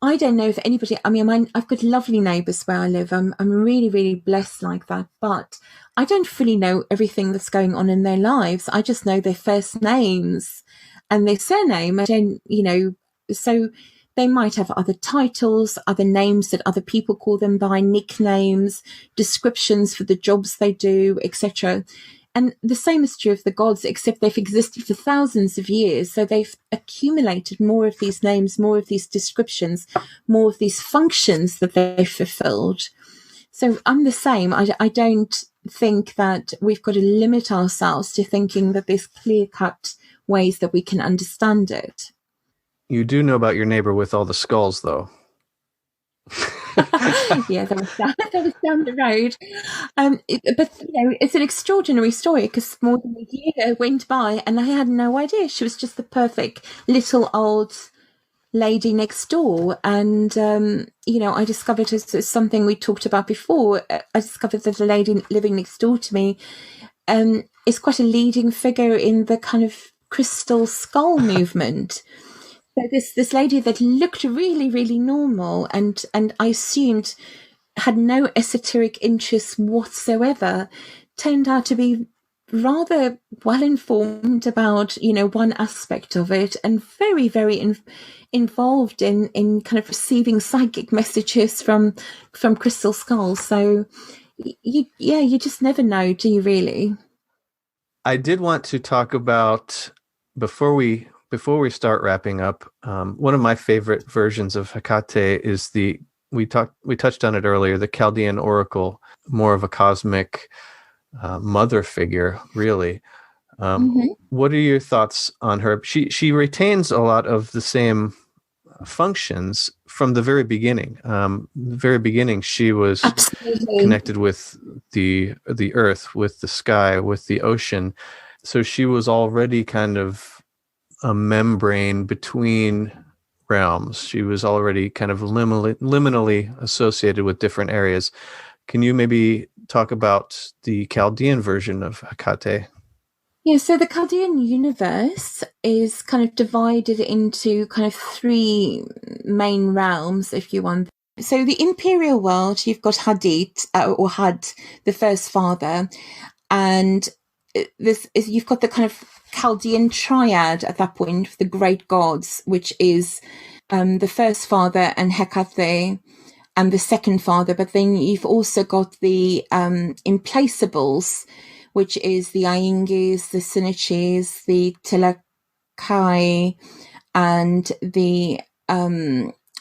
I don't know if anybody, I mean, I've got lovely neighbours where I live. I'm really, really blessed like that. But I don't fully know everything that's going on in their lives. I just know their first names and their surname. I don't, so they might have other titles, other names that other people call them by, nicknames, descriptions for the jobs they do, etc. And the same is true of the gods, except they've existed for thousands of years. So they've accumulated more of these names, more of these descriptions, more of these functions that they've fulfilled. So I'm the same. I don't think that we've got to limit ourselves to thinking that there's clear-cut ways that we can understand it. You do know about your neighbor with all the skulls, though. Yeah, that was down the road. But it's an extraordinary story because more than a year went by and I had no idea. She was just the perfect little old lady next door. And, I discovered, as something we talked about before, I discovered that the lady living next door to me is quite a leading figure in the kind of crystal skull movement. So this lady that looked really, really normal and I assumed had no esoteric interests whatsoever, turned out to be rather well informed about, one aspect of it and very, very involved in kind of receiving psychic messages from crystal skulls. So you just never know, do you really? I did want to talk about before we start wrapping up. One of my favorite versions of Hekate is we touched on it earlier, the Chaldean oracle, more of a cosmic mother figure, really. What are your thoughts on her? She retains a lot of the same functions from the very beginning. The very beginning, she was Absolutely. connected with the earth, with the sky, with the ocean. So she was already kind of a membrane between realms. She was already kind of liminally associated with different areas. Can you maybe talk about the Chaldean version of Hekate? Yeah, so the Chaldean universe is kind of divided into kind of three main realms, if you want. So the imperial world, you've got Hadit, or Had, the first father, and you've got the kind of Chaldean triad at that point, the great gods, which is the first father and Hekate, and the second father. But then you've also got the implaceables, which is the Aingis, the Sinichis, the Tilakai, and the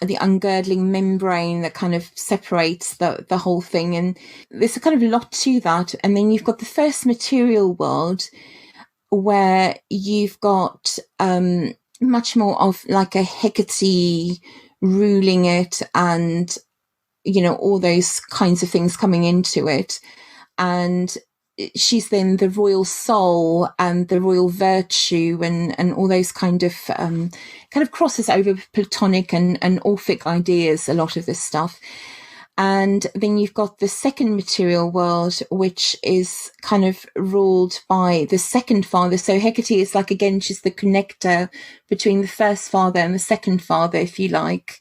ungirdling membrane that kind of separates the whole thing. And there's a kind of lot to that. And then you've got the first material world, where you've got much more of like a Hecate ruling it, and all those kinds of things coming into it. And she's then the royal soul and the royal virtue, and all those kind of crosses over Platonic and Orphic ideas, a lot of this stuff. And then you've got the second material world, which is kind of ruled by the second father. So Hecate is like, again, she's the connector between the first father and the second father, if you like.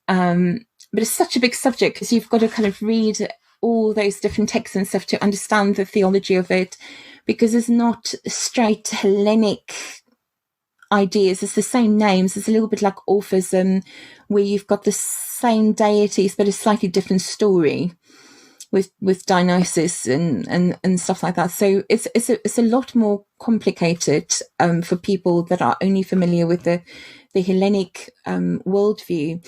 But it's such a big subject, because you've got to kind of read all those different texts and stuff to understand the theology of it, because it's not straight Hellenic ideas. It's the same names. It's a little bit like Orphism, where you've got the same deities but a slightly different story with Dionysus and stuff like that. So it's a lot more complicated for people that are only familiar with the Hellenic worldview.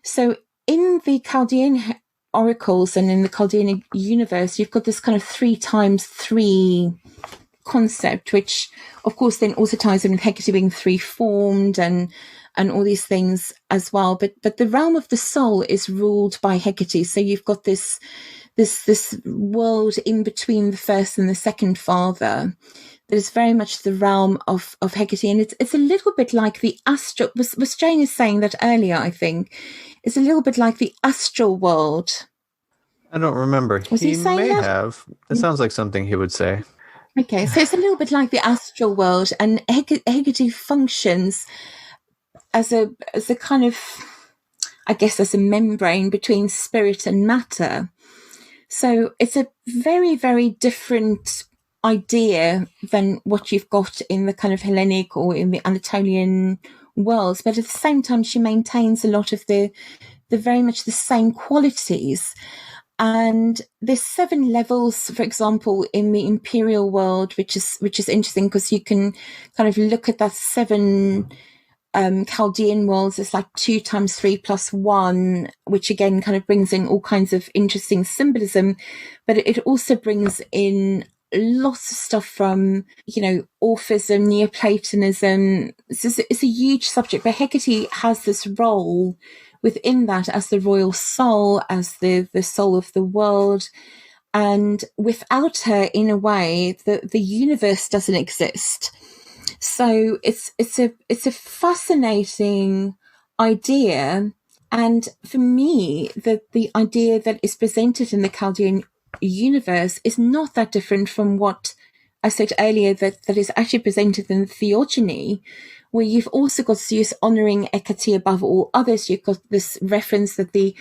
So in the Chaldean oracles and in the Chaldean universe, you've got this kind of 3x3 concept, which of course then also ties in with Hecate being three-formed and all these things as well. But the realm of the soul is ruled by Hecate. So you've got this world in between the first and the second father that is very much the realm of Hecate. And it's a little bit like the astral, was Jane is saying that earlier, I think. It's a little bit like the astral world. I don't remember. He may that? have. It sounds like something he would say. Okay, so it's a little bit like the astral world, and Hecate functions as a kind of, I guess, as a membrane between spirit and matter. So it's a very, very different idea than what you've got in the kind of Hellenic or in the Anatolian worlds, but at the same time she maintains a lot of the very much the same qualities. And there's 7 levels, for example, in the imperial world, which is interesting, because you can kind of look at that 7 Chaldean worlds. It's like 2 × 3 + 1, which again kind of brings in all kinds of interesting symbolism, but it also brings in lots of stuff from, Orphism, Neoplatonism. It's a huge subject, but Hecate has this role within that as the royal soul, as the soul of the world. And without her, in a way, the universe doesn't exist. So it's a fascinating idea. And for me, the idea that is presented in the Chaldean universe is not that different from what I said earlier, that is actually presented in the Theogony, where you've also got Zeus honoring Hecate above all others. You've got this reference that the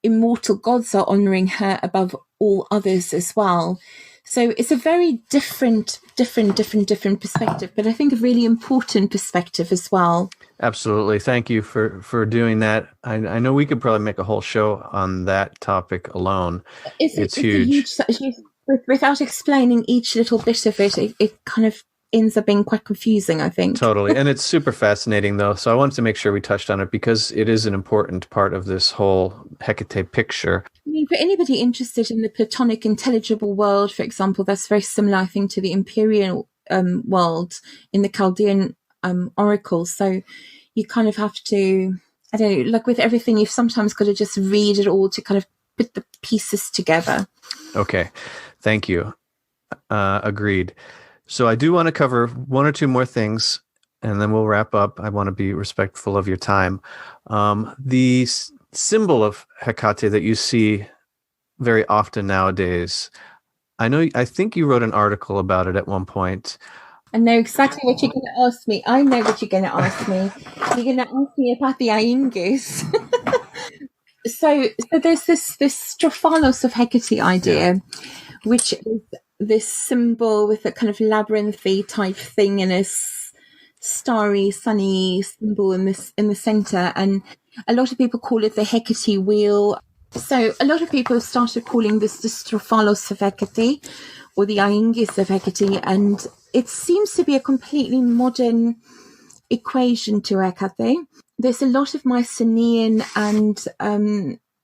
immortal gods are honoring her above all others as well. So it's a very different perspective, but I think a really important perspective as well. Absolutely. Thank you for doing that. I know we could probably make a whole show on that topic alone. It's huge. without explaining each little bit of it, it kind of ends up being quite confusing, I think. Totally. And it's super fascinating, though. So I wanted to make sure we touched on it because it is an important part of this whole Hekate picture. I mean, for anybody interested in the Platonic intelligible world, for example, that's very similar, I think, to the Empyrean world in the Chaldean oracle. So you kind of have to, I don't know, like with everything, you've sometimes got to just read it all to kind of put the pieces together. Okay. Thank you. Agreed. So I do want to cover one or two more things, and then we'll wrap up. I want to be respectful of your time. The symbol of Hekate that you see very often nowadays, I think you wrote an article about it at one point. I know exactly what you're going to ask me. I know what you're going to ask me. You're going to ask me about the Aingus. So there's this Strophalos of Hecate idea, which is this symbol with a kind of labyrinthy type thing and a starry, sunny symbol in the center. And a lot of people call it the Hecate wheel. So a lot of people have started calling this the Strophalos of Hecate or the Aingus of Hecate. And it seems to be a completely modern equation to Hecate. There's a lot of Mycenaean and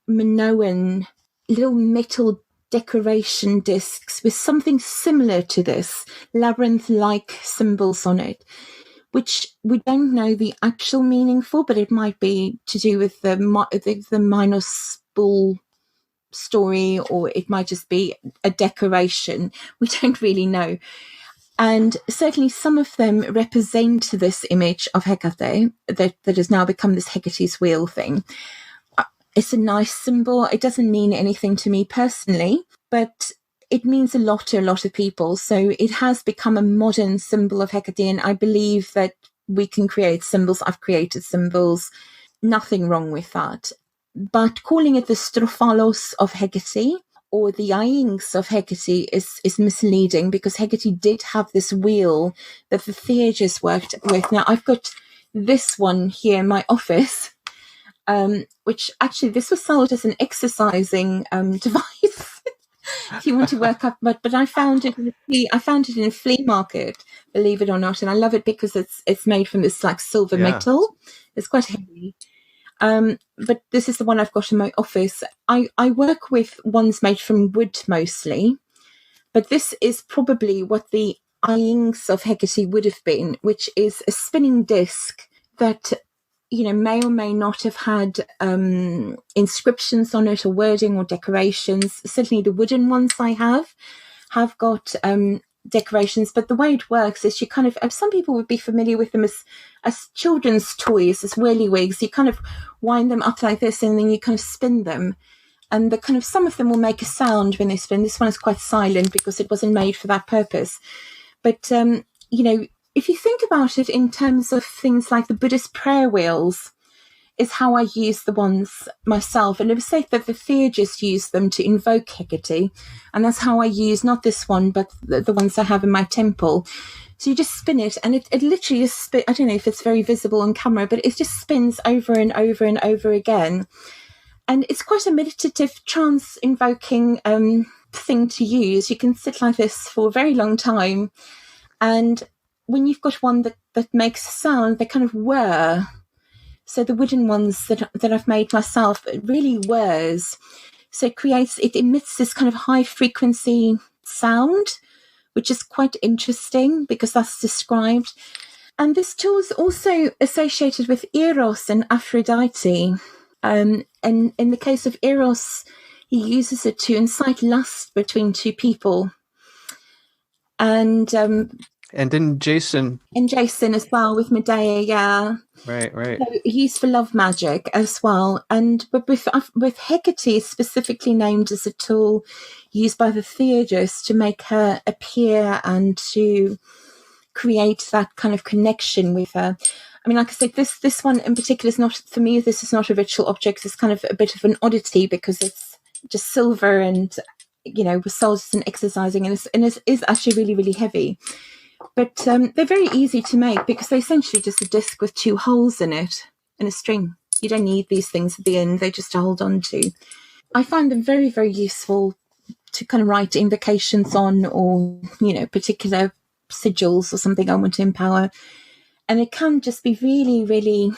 Minoan little metal decoration discs with something similar to this, labyrinth-like symbols on it, which we don't know the actual meaning for, but it might be to do with the Minos bull story, or it might just be a decoration. We don't really know. And certainly some of them represent this image of Hecate that has now become this Hecate's wheel thing. It's a nice symbol. It doesn't mean anything to me personally, but it means a lot to a lot of people. So it has become a modern symbol of Hecate, and I believe that we can create symbols. I've created symbols. Nothing wrong with that. But calling it the Strophalos of Hecate or the Aingus of Hecate is misleading, because Hecate did have this wheel that the Theurges worked with. Now, I've got this one here in my office, which actually this was sold as an exercising device. If you want to work up, but I found it in a flea market, believe it or not, and I love it because it's made from this like silver metal. It's quite heavy. But this is the one I've got in my office. I work with ones made from wood mostly, but this is probably what the Aingus of Hecate would have been, which is a spinning disc that, you know, may or may not have had inscriptions on it or wording or decorations. Certainly the wooden ones I have got decorations, but the way it works is you kind of, some people would be familiar with them as children's toys, as whirlywigs. You kind of wind them up like this and then you kind of spin them, and the kind of, some of them will make a sound when they spin. This one is quite silent because it wasn't made for that purpose. But you know, if you think about it in terms of things like the Buddhist prayer wheels, is how I use the ones myself. And it was said that the Theurges use them to invoke Hecate. And that's how I use, not this one, but the ones I have in my temple. So you just spin it, and it literally just I don't know if it's very visible on camera, but it just spins over and over and over again. And it's quite a meditative, trance-invoking thing to use. You can sit like this for a very long time. And when you've got one that makes a sound, they kind of whir. So the wooden ones that I've made myself, it really whirs. So it emits this kind of high frequency sound, which is quite interesting because that's described. And this tool is also associated with Eros and Aphrodite. And in the case of Eros, he uses it to incite lust between two people. And then Jason. And Jason as well with Medea, yeah. Right. So he's for love magic as well. But with Hecate specifically named as a tool used by the Theurges to make her appear and to create that kind of connection with her. I mean, like I said, this one in particular is not, for me, this is not a ritual object. It's kind of a bit of an oddity because it's just silver and, you know, was sold as an exercising, and it is actually really, really heavy. But they're very easy to make because they're essentially just a disc with two holes in it and a string. You don't need these things at the end. They're just to hold on to. I find them very, very useful to kind of write invocations on, or, particular sigils or something I want to empower. And it can just be really, really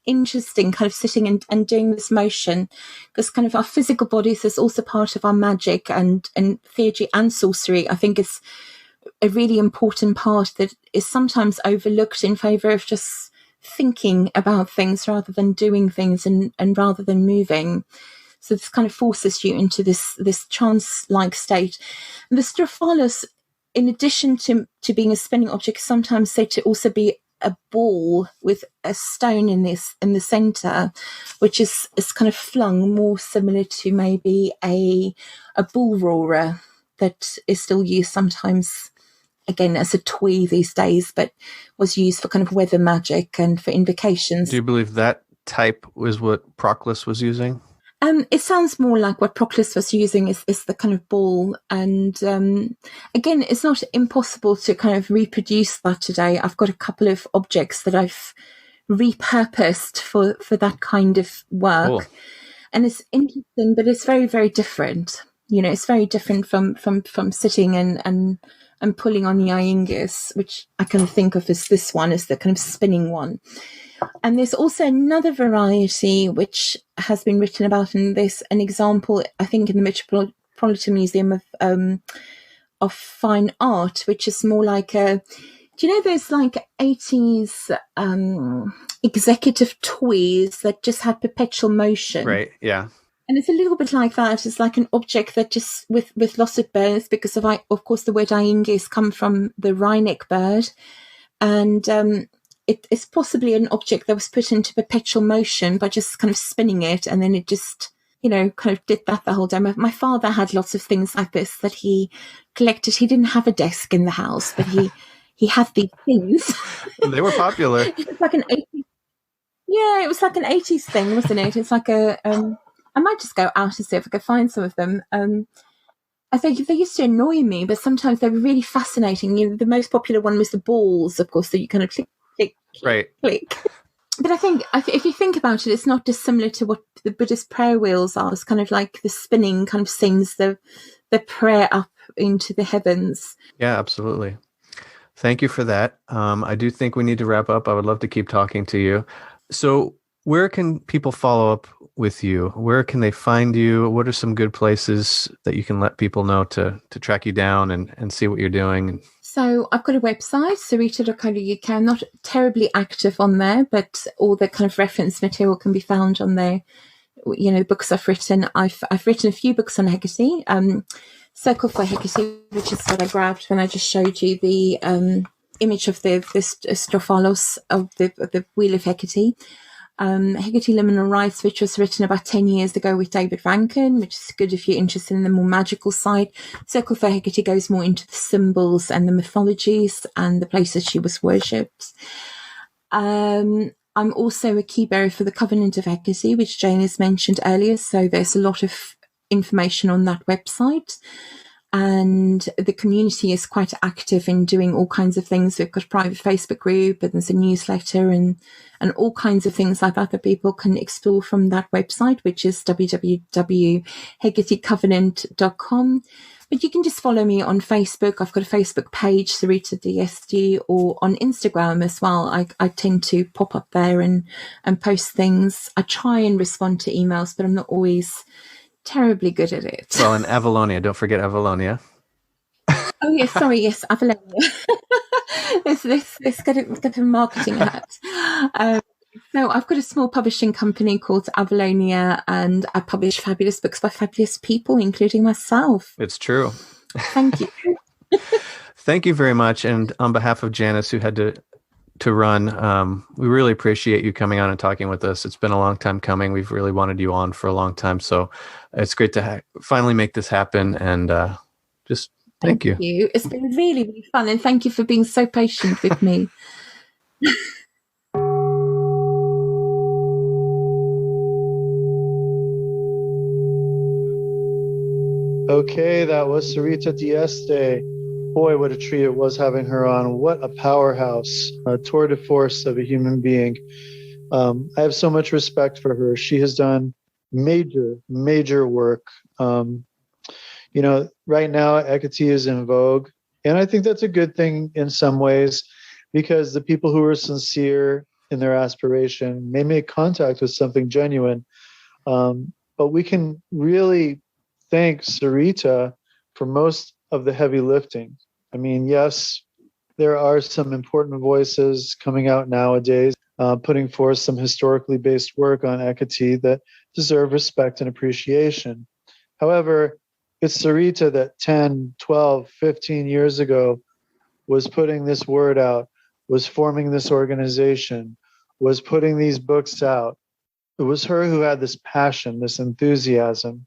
interesting kind of sitting and doing this motion, because kind of our physical bodies is also part of our magic, and theurgy and sorcery, I think, is a really important part that is sometimes overlooked in favour of just thinking about things rather than doing things, and rather than moving. So this kind of forces you into this trance-like state. And the strophalos, in addition to being a spinning object, is sometimes said to also be a ball with a stone in the centre, which is kind of flung, more similar to maybe a bull roarer that is still used sometimes, again, as a toy these days, but was used for kind of weather magic and for invocations. Do you believe that type was what Proclus was using? It sounds more like what Proclus was using is the kind of ball. And again, it's not impossible to kind of reproduce that today. I've got a couple of objects that I've repurposed for that kind of work. Cool. And it's interesting, but it's very, very different. It's very different from sitting and pulling on the Iengus, which I kind of think of as this one, as the kind of spinning one. And there's also another variety which has been written about in this, an example, I think, in the Metropolitan Museum of Fine Art, which is more like do you know those like 80s executive toys that just had perpetual motion? Right, yeah. And it's a little bit like that. It's like an object that just with loss of birth, because of course the word Iengus come from the wryneck bird, and it's possibly an object that was put into perpetual motion by just kind of spinning it, and then it just, kind of did that the whole day. My father had lots of things like this that he collected. He didn't have a desk in the house, but he had these things. They were popular. It was like an 80s. Yeah, it was like an 80s thing, wasn't it? It's like a I might just go out and see if I can find some of them. I think they used to annoy me, but sometimes they were really fascinating. The most popular one was the balls, of course, that you kind of click, right. click. But I think if you think about it, it's not dissimilar to what the Buddhist prayer wheels are. It's kind of like the spinning kind of sings the prayer up into the heavens. Yeah, absolutely. Thank you for that. I do think we need to wrap up. I would love to keep talking to you. So where can people follow up with you? Where can they find you? What are some good places that you can let people know to track you down and see what you're doing? So I've got a website, sorita.co.uk. I'm not terribly active on there, but all the kind of reference material can be found on there. Books I've written. I've written a few books on Hekate. Circle for Hekate, which is what I grabbed when I just showed you the image of the strophalos of the Wheel of Hekate. Hekate Liminal Rites, which was written about 10 years ago with David Rankin, which is good if you're interested in the more magical side. Circle for Hekate goes more into the symbols and the mythologies and the places she was worshipped. I'm also a key bearer for the Covenant of Hekate, which Jane has mentioned earlier, so there's a lot of information on that website. And the community is quite active in doing all kinds of things. We've got a private Facebook group, and there's a newsletter and all kinds of things like that people can explore from that website, which is www.hecatecovenant.com. But you can just follow me on Facebook. I've got a Facebook page, Sorite D'este, or on Instagram as well. I tend to pop up there and post things. I try and respond to emails, but I'm not always terribly good at it. Well, in Avalonia, don't forget Avalonia. Oh yes, sorry, yes, Avalonia. Let's get a marketing hat. So I've got a small publishing company called Avalonia, and I publish fabulous books by fabulous people, including myself. It's true. Thank you. Thank you very much. And on behalf of Janice, who had to run, we really appreciate you coming on and talking with us. It's been a long time coming. We've really wanted you on for a long time. So it's great to finally make this happen. And just thank you. It's been really, really fun. And thank you for being so patient with me. Okay, that was Sorita D'este. Boy, what a treat it was having her on. What a powerhouse, a tour de force of a human being. I have so much respect for her. She has done major work. right now Hecate is in vogue. And I think that's a good thing in some ways, because the people who are sincere in their aspiration may make contact with something genuine. But we can really thank Sorita for most of the heavy lifting. I mean, yes, there are some important voices coming out nowadays, putting forth some historically based work on Hecate that deserve respect and appreciation. However, it's Sorita that 10, 12, 15 years ago was putting this word out, was forming this organization, was putting these books out. It was her who had this passion, this enthusiasm.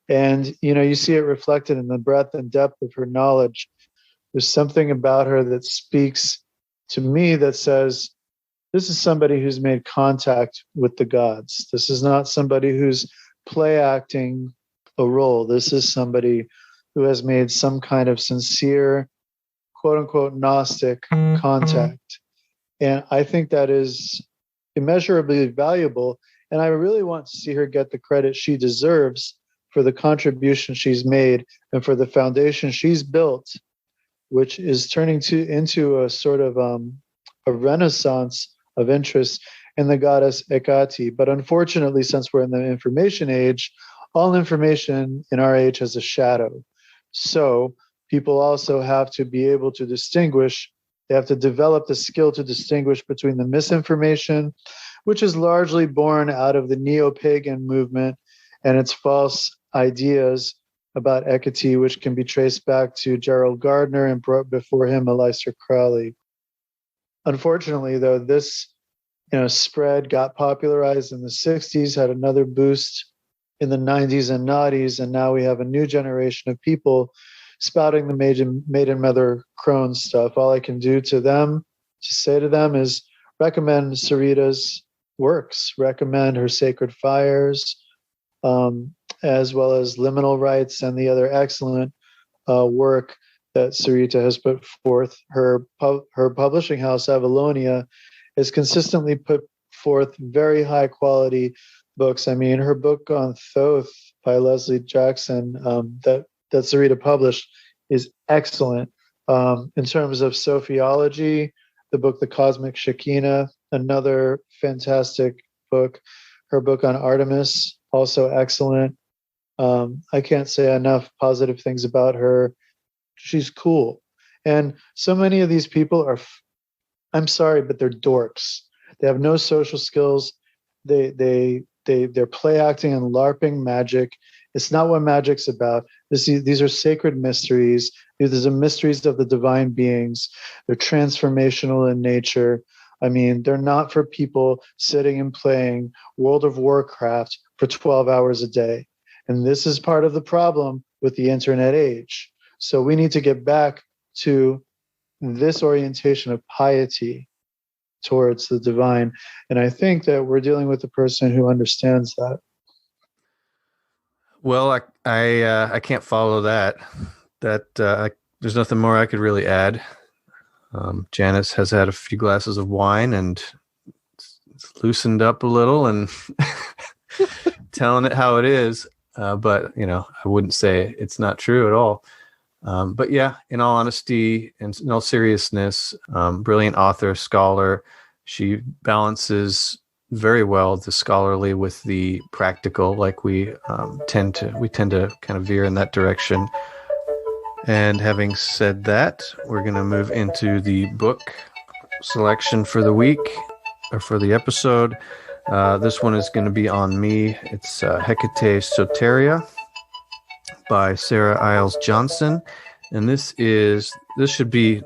And, you see it reflected in the breadth and depth of her knowledge. There's something about her that speaks to me that says, this is somebody who's made contact with the gods. This is not somebody who's play acting a role. This is somebody who has made some kind of sincere, quote unquote, Gnostic contact. And I think that is immeasurably valuable. And I really want to see her get the credit she deserves for the contribution she's made and for the foundation she's built, which is turning into a sort of a renaissance of interest in the goddess Hekate. But unfortunately, since we're in the information age, all information in our age has a shadow. So people also have to be able to distinguish. They have to develop the skill to distinguish between the misinformation, which is largely born out of the neo-pagan movement and its false ideas about Hecate, which can be traced back to Gerald Gardner and brought before him Aleister Crowley. Unfortunately, though, this spread got popularized in the 60s, had another boost in the 90s and noughties, and now we have a new generation of people spouting the maiden mother crone stuff. All I can do to say to them is recommend Sorita's works, recommend her Sacred Fires, as well as Liminal Rites and the other excellent work that Sorita has put forth. Her publishing house, Avalonia, has consistently put forth very high quality books. I mean, her book on Thoth by Leslie Jackson that Sorita published is excellent. In terms of sophiology, the book The Cosmic Shekinah, another fantastic book. Her book on Artemis, also excellent. I can't say enough positive things about her. She's cool. And so many of these people are, I'm sorry, but they're dorks. They have no social skills. They're play acting and LARPing magic. It's not what magic's about. These are sacred mysteries. These are mysteries of the divine beings. They're transformational in nature. I mean, they're not for people sitting and playing World of Warcraft for 12 hours a day. And this is part of the problem with the internet age. So we need to get back to this orientation of piety towards the divine. And I think that we're dealing with a person who understands that. Well, I can't follow that. There's nothing more I could really add. Janice has had a few glasses of wine and it's loosened up a little and telling it how it is. But I wouldn't say it's not true at all. But yeah, in all honesty and in all seriousness, brilliant author, scholar. She balances very well the scholarly with the practical, like we tend to kind of veer in that direction. And having said that, we're going to move into the book selection for the week, or for the episode. This one is going to be on me. It's Hecate Soteria by Sarah Iles Johnson. And it should be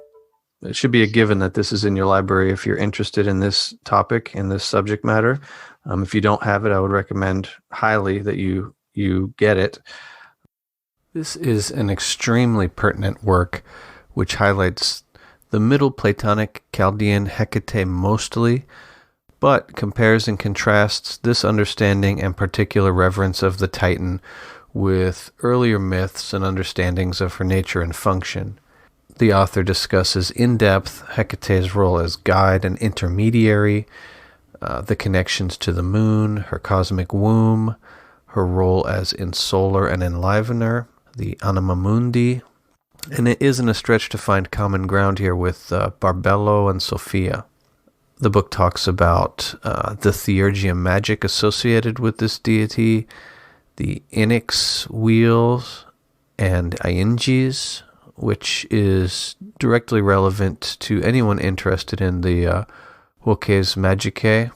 a given that this is in your library if you're interested in this topic and this subject matter. If you don't have it, I would recommend highly that you get it. This is an extremely pertinent work which highlights the Middle Platonic Chaldean Hecate mostly, but compares and contrasts this understanding and particular reverence of the Titan with earlier myths and understandings of her nature and function. The author discusses in depth Hecate's role as guide and intermediary, the connections to the moon, her cosmic womb, her role as ensoler and enlivener, the Anima Mundi, and it isn't a stretch to find common ground here with Barbello and Sophia. The book talks about the Theurgia magic associated with this deity, the Inix wheels, and Ainges, which is directly relevant to anyone interested in the Woques Magicae.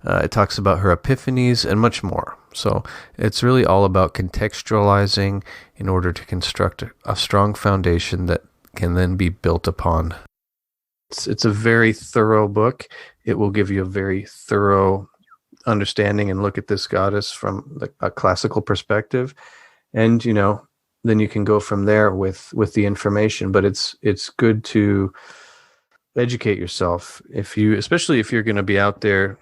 It talks about her epiphanies and much more. So it's really all about contextualizing in order to construct a strong foundation that can then be built upon. It's a very thorough book. It will give you a very thorough understanding and look at this goddess from a classical perspective. And, you know, then you can go from there with the information. But it's good to educate yourself, especially if you're going to be out there.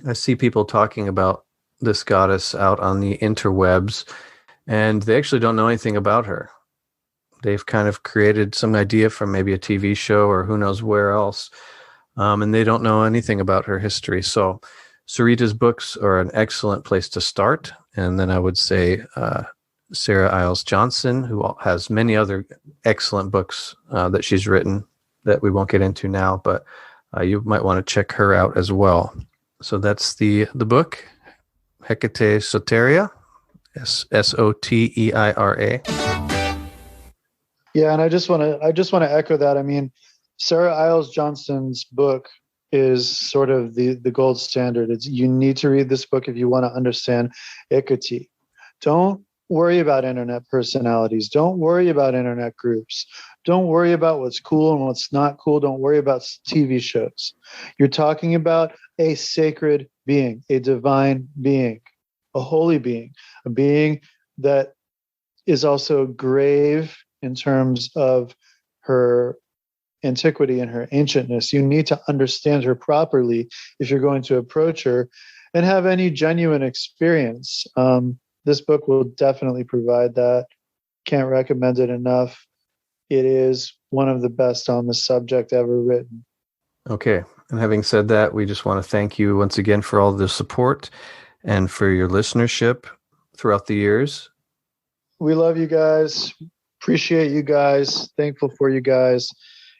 I see people talking about this goddess out on the interwebs, and they actually don't know anything about her. They've kind of created some idea from maybe a TV show or who knows where else, and they don't know anything about her history. So Sorita's books are an excellent place to start. And then I would say Sarah Iles Johnson, who has many other excellent books that she's written that we won't get into now, but you might want to check her out as well. So that's the book, Hekate Soteria, Soteira. Yeah, and I just want to echo that. I mean, Sarah Iles Johnson's book is sort of the gold standard. You need to read this book if you want to understand E40. Don't worry about internet personalities. Don't worry about internet groups. Don't worry about what's cool and what's not cool. Don't worry about TV shows. You're talking about a sacred being, a divine being, a holy being, a being that is also grave in terms of her antiquity and her ancientness. You need to understand her properly if you're going to approach her and have any genuine experience. This book will definitely provide that. Can't recommend it enough. It is one of the best on the subject ever written. Okay. And having said that, we just want to thank you once again for all the support and for your listenership throughout the years. We love you guys. Appreciate you guys. Thankful for you guys.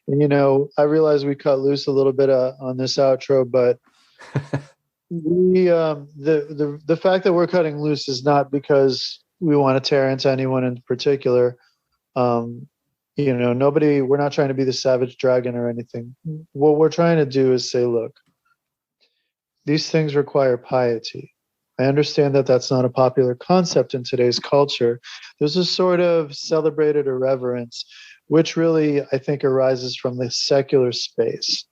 And, you know, I realize we cut loose a little bit on this outro, but we the fact that we're cutting loose is not because we want to tear into anyone in particular. You know, we're not trying to be the savage dragon or anything. What we're trying to do is say, look, these things require piety. I understand that that's not a popular concept in today's culture. There's a sort of celebrated irreverence, which really, I think, arises from the secular space.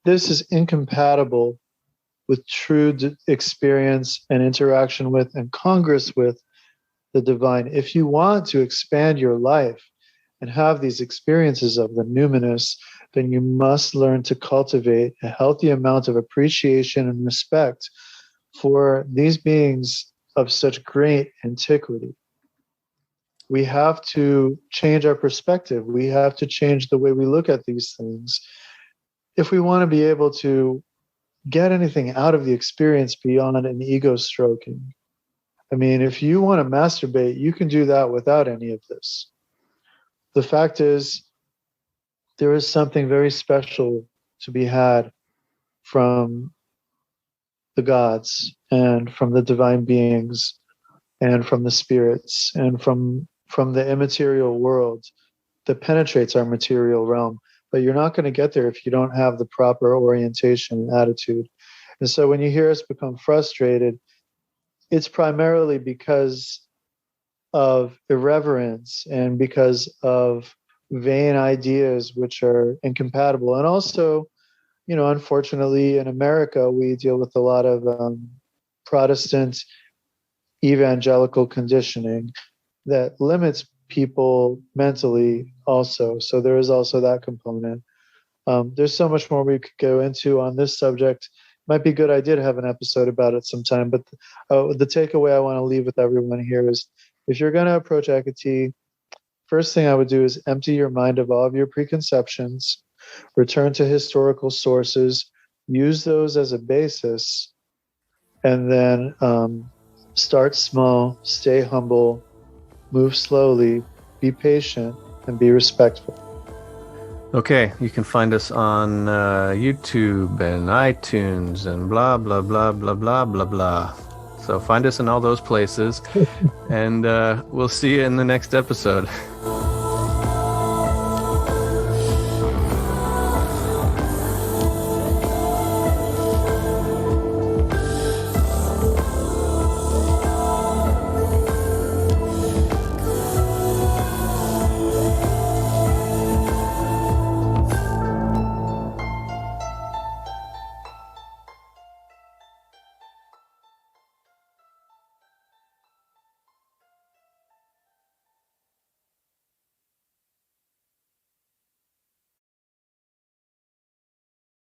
This is incompatible with true experience and interaction with and congress with the divine. If you want to expand your life and have these experiences of the numinous, then you must learn to cultivate a healthy amount of appreciation and respect for these beings of such great antiquity. We have to change our perspective. We have to change the way we look at these things if we want to be able to get anything out of the experience beyond an ego stroking. I mean, if you want to masturbate, you can do that without any of this. The fact is, there is something very special to be had from the gods and from the divine beings and from the spirits and from the immaterial world that penetrates our material realm. But you're not going to get there if you don't have the proper orientation and attitude. And so when you hear us become frustrated, it's primarily because of irreverence and because of vain ideas which are incompatible. And also, you know, unfortunately, in America, we deal with a lot of Protestant evangelical conditioning that limits people mentally also. So there is also that component. There's so much more we could go into on this subject. Might be a good idea to have an episode about it sometime. But the takeaway I want to leave with everyone here is, if you're going to approach Hekate, first thing I would do is empty your mind of all of your preconceptions, return to historical sources, use those as a basis, and then start small, stay humble, move slowly, be patient, and be respectful. Okay, you can find us on YouTube and iTunes and blah, blah, blah, blah, blah, blah, blah. So find us in all those places, and we'll see you in the next episode.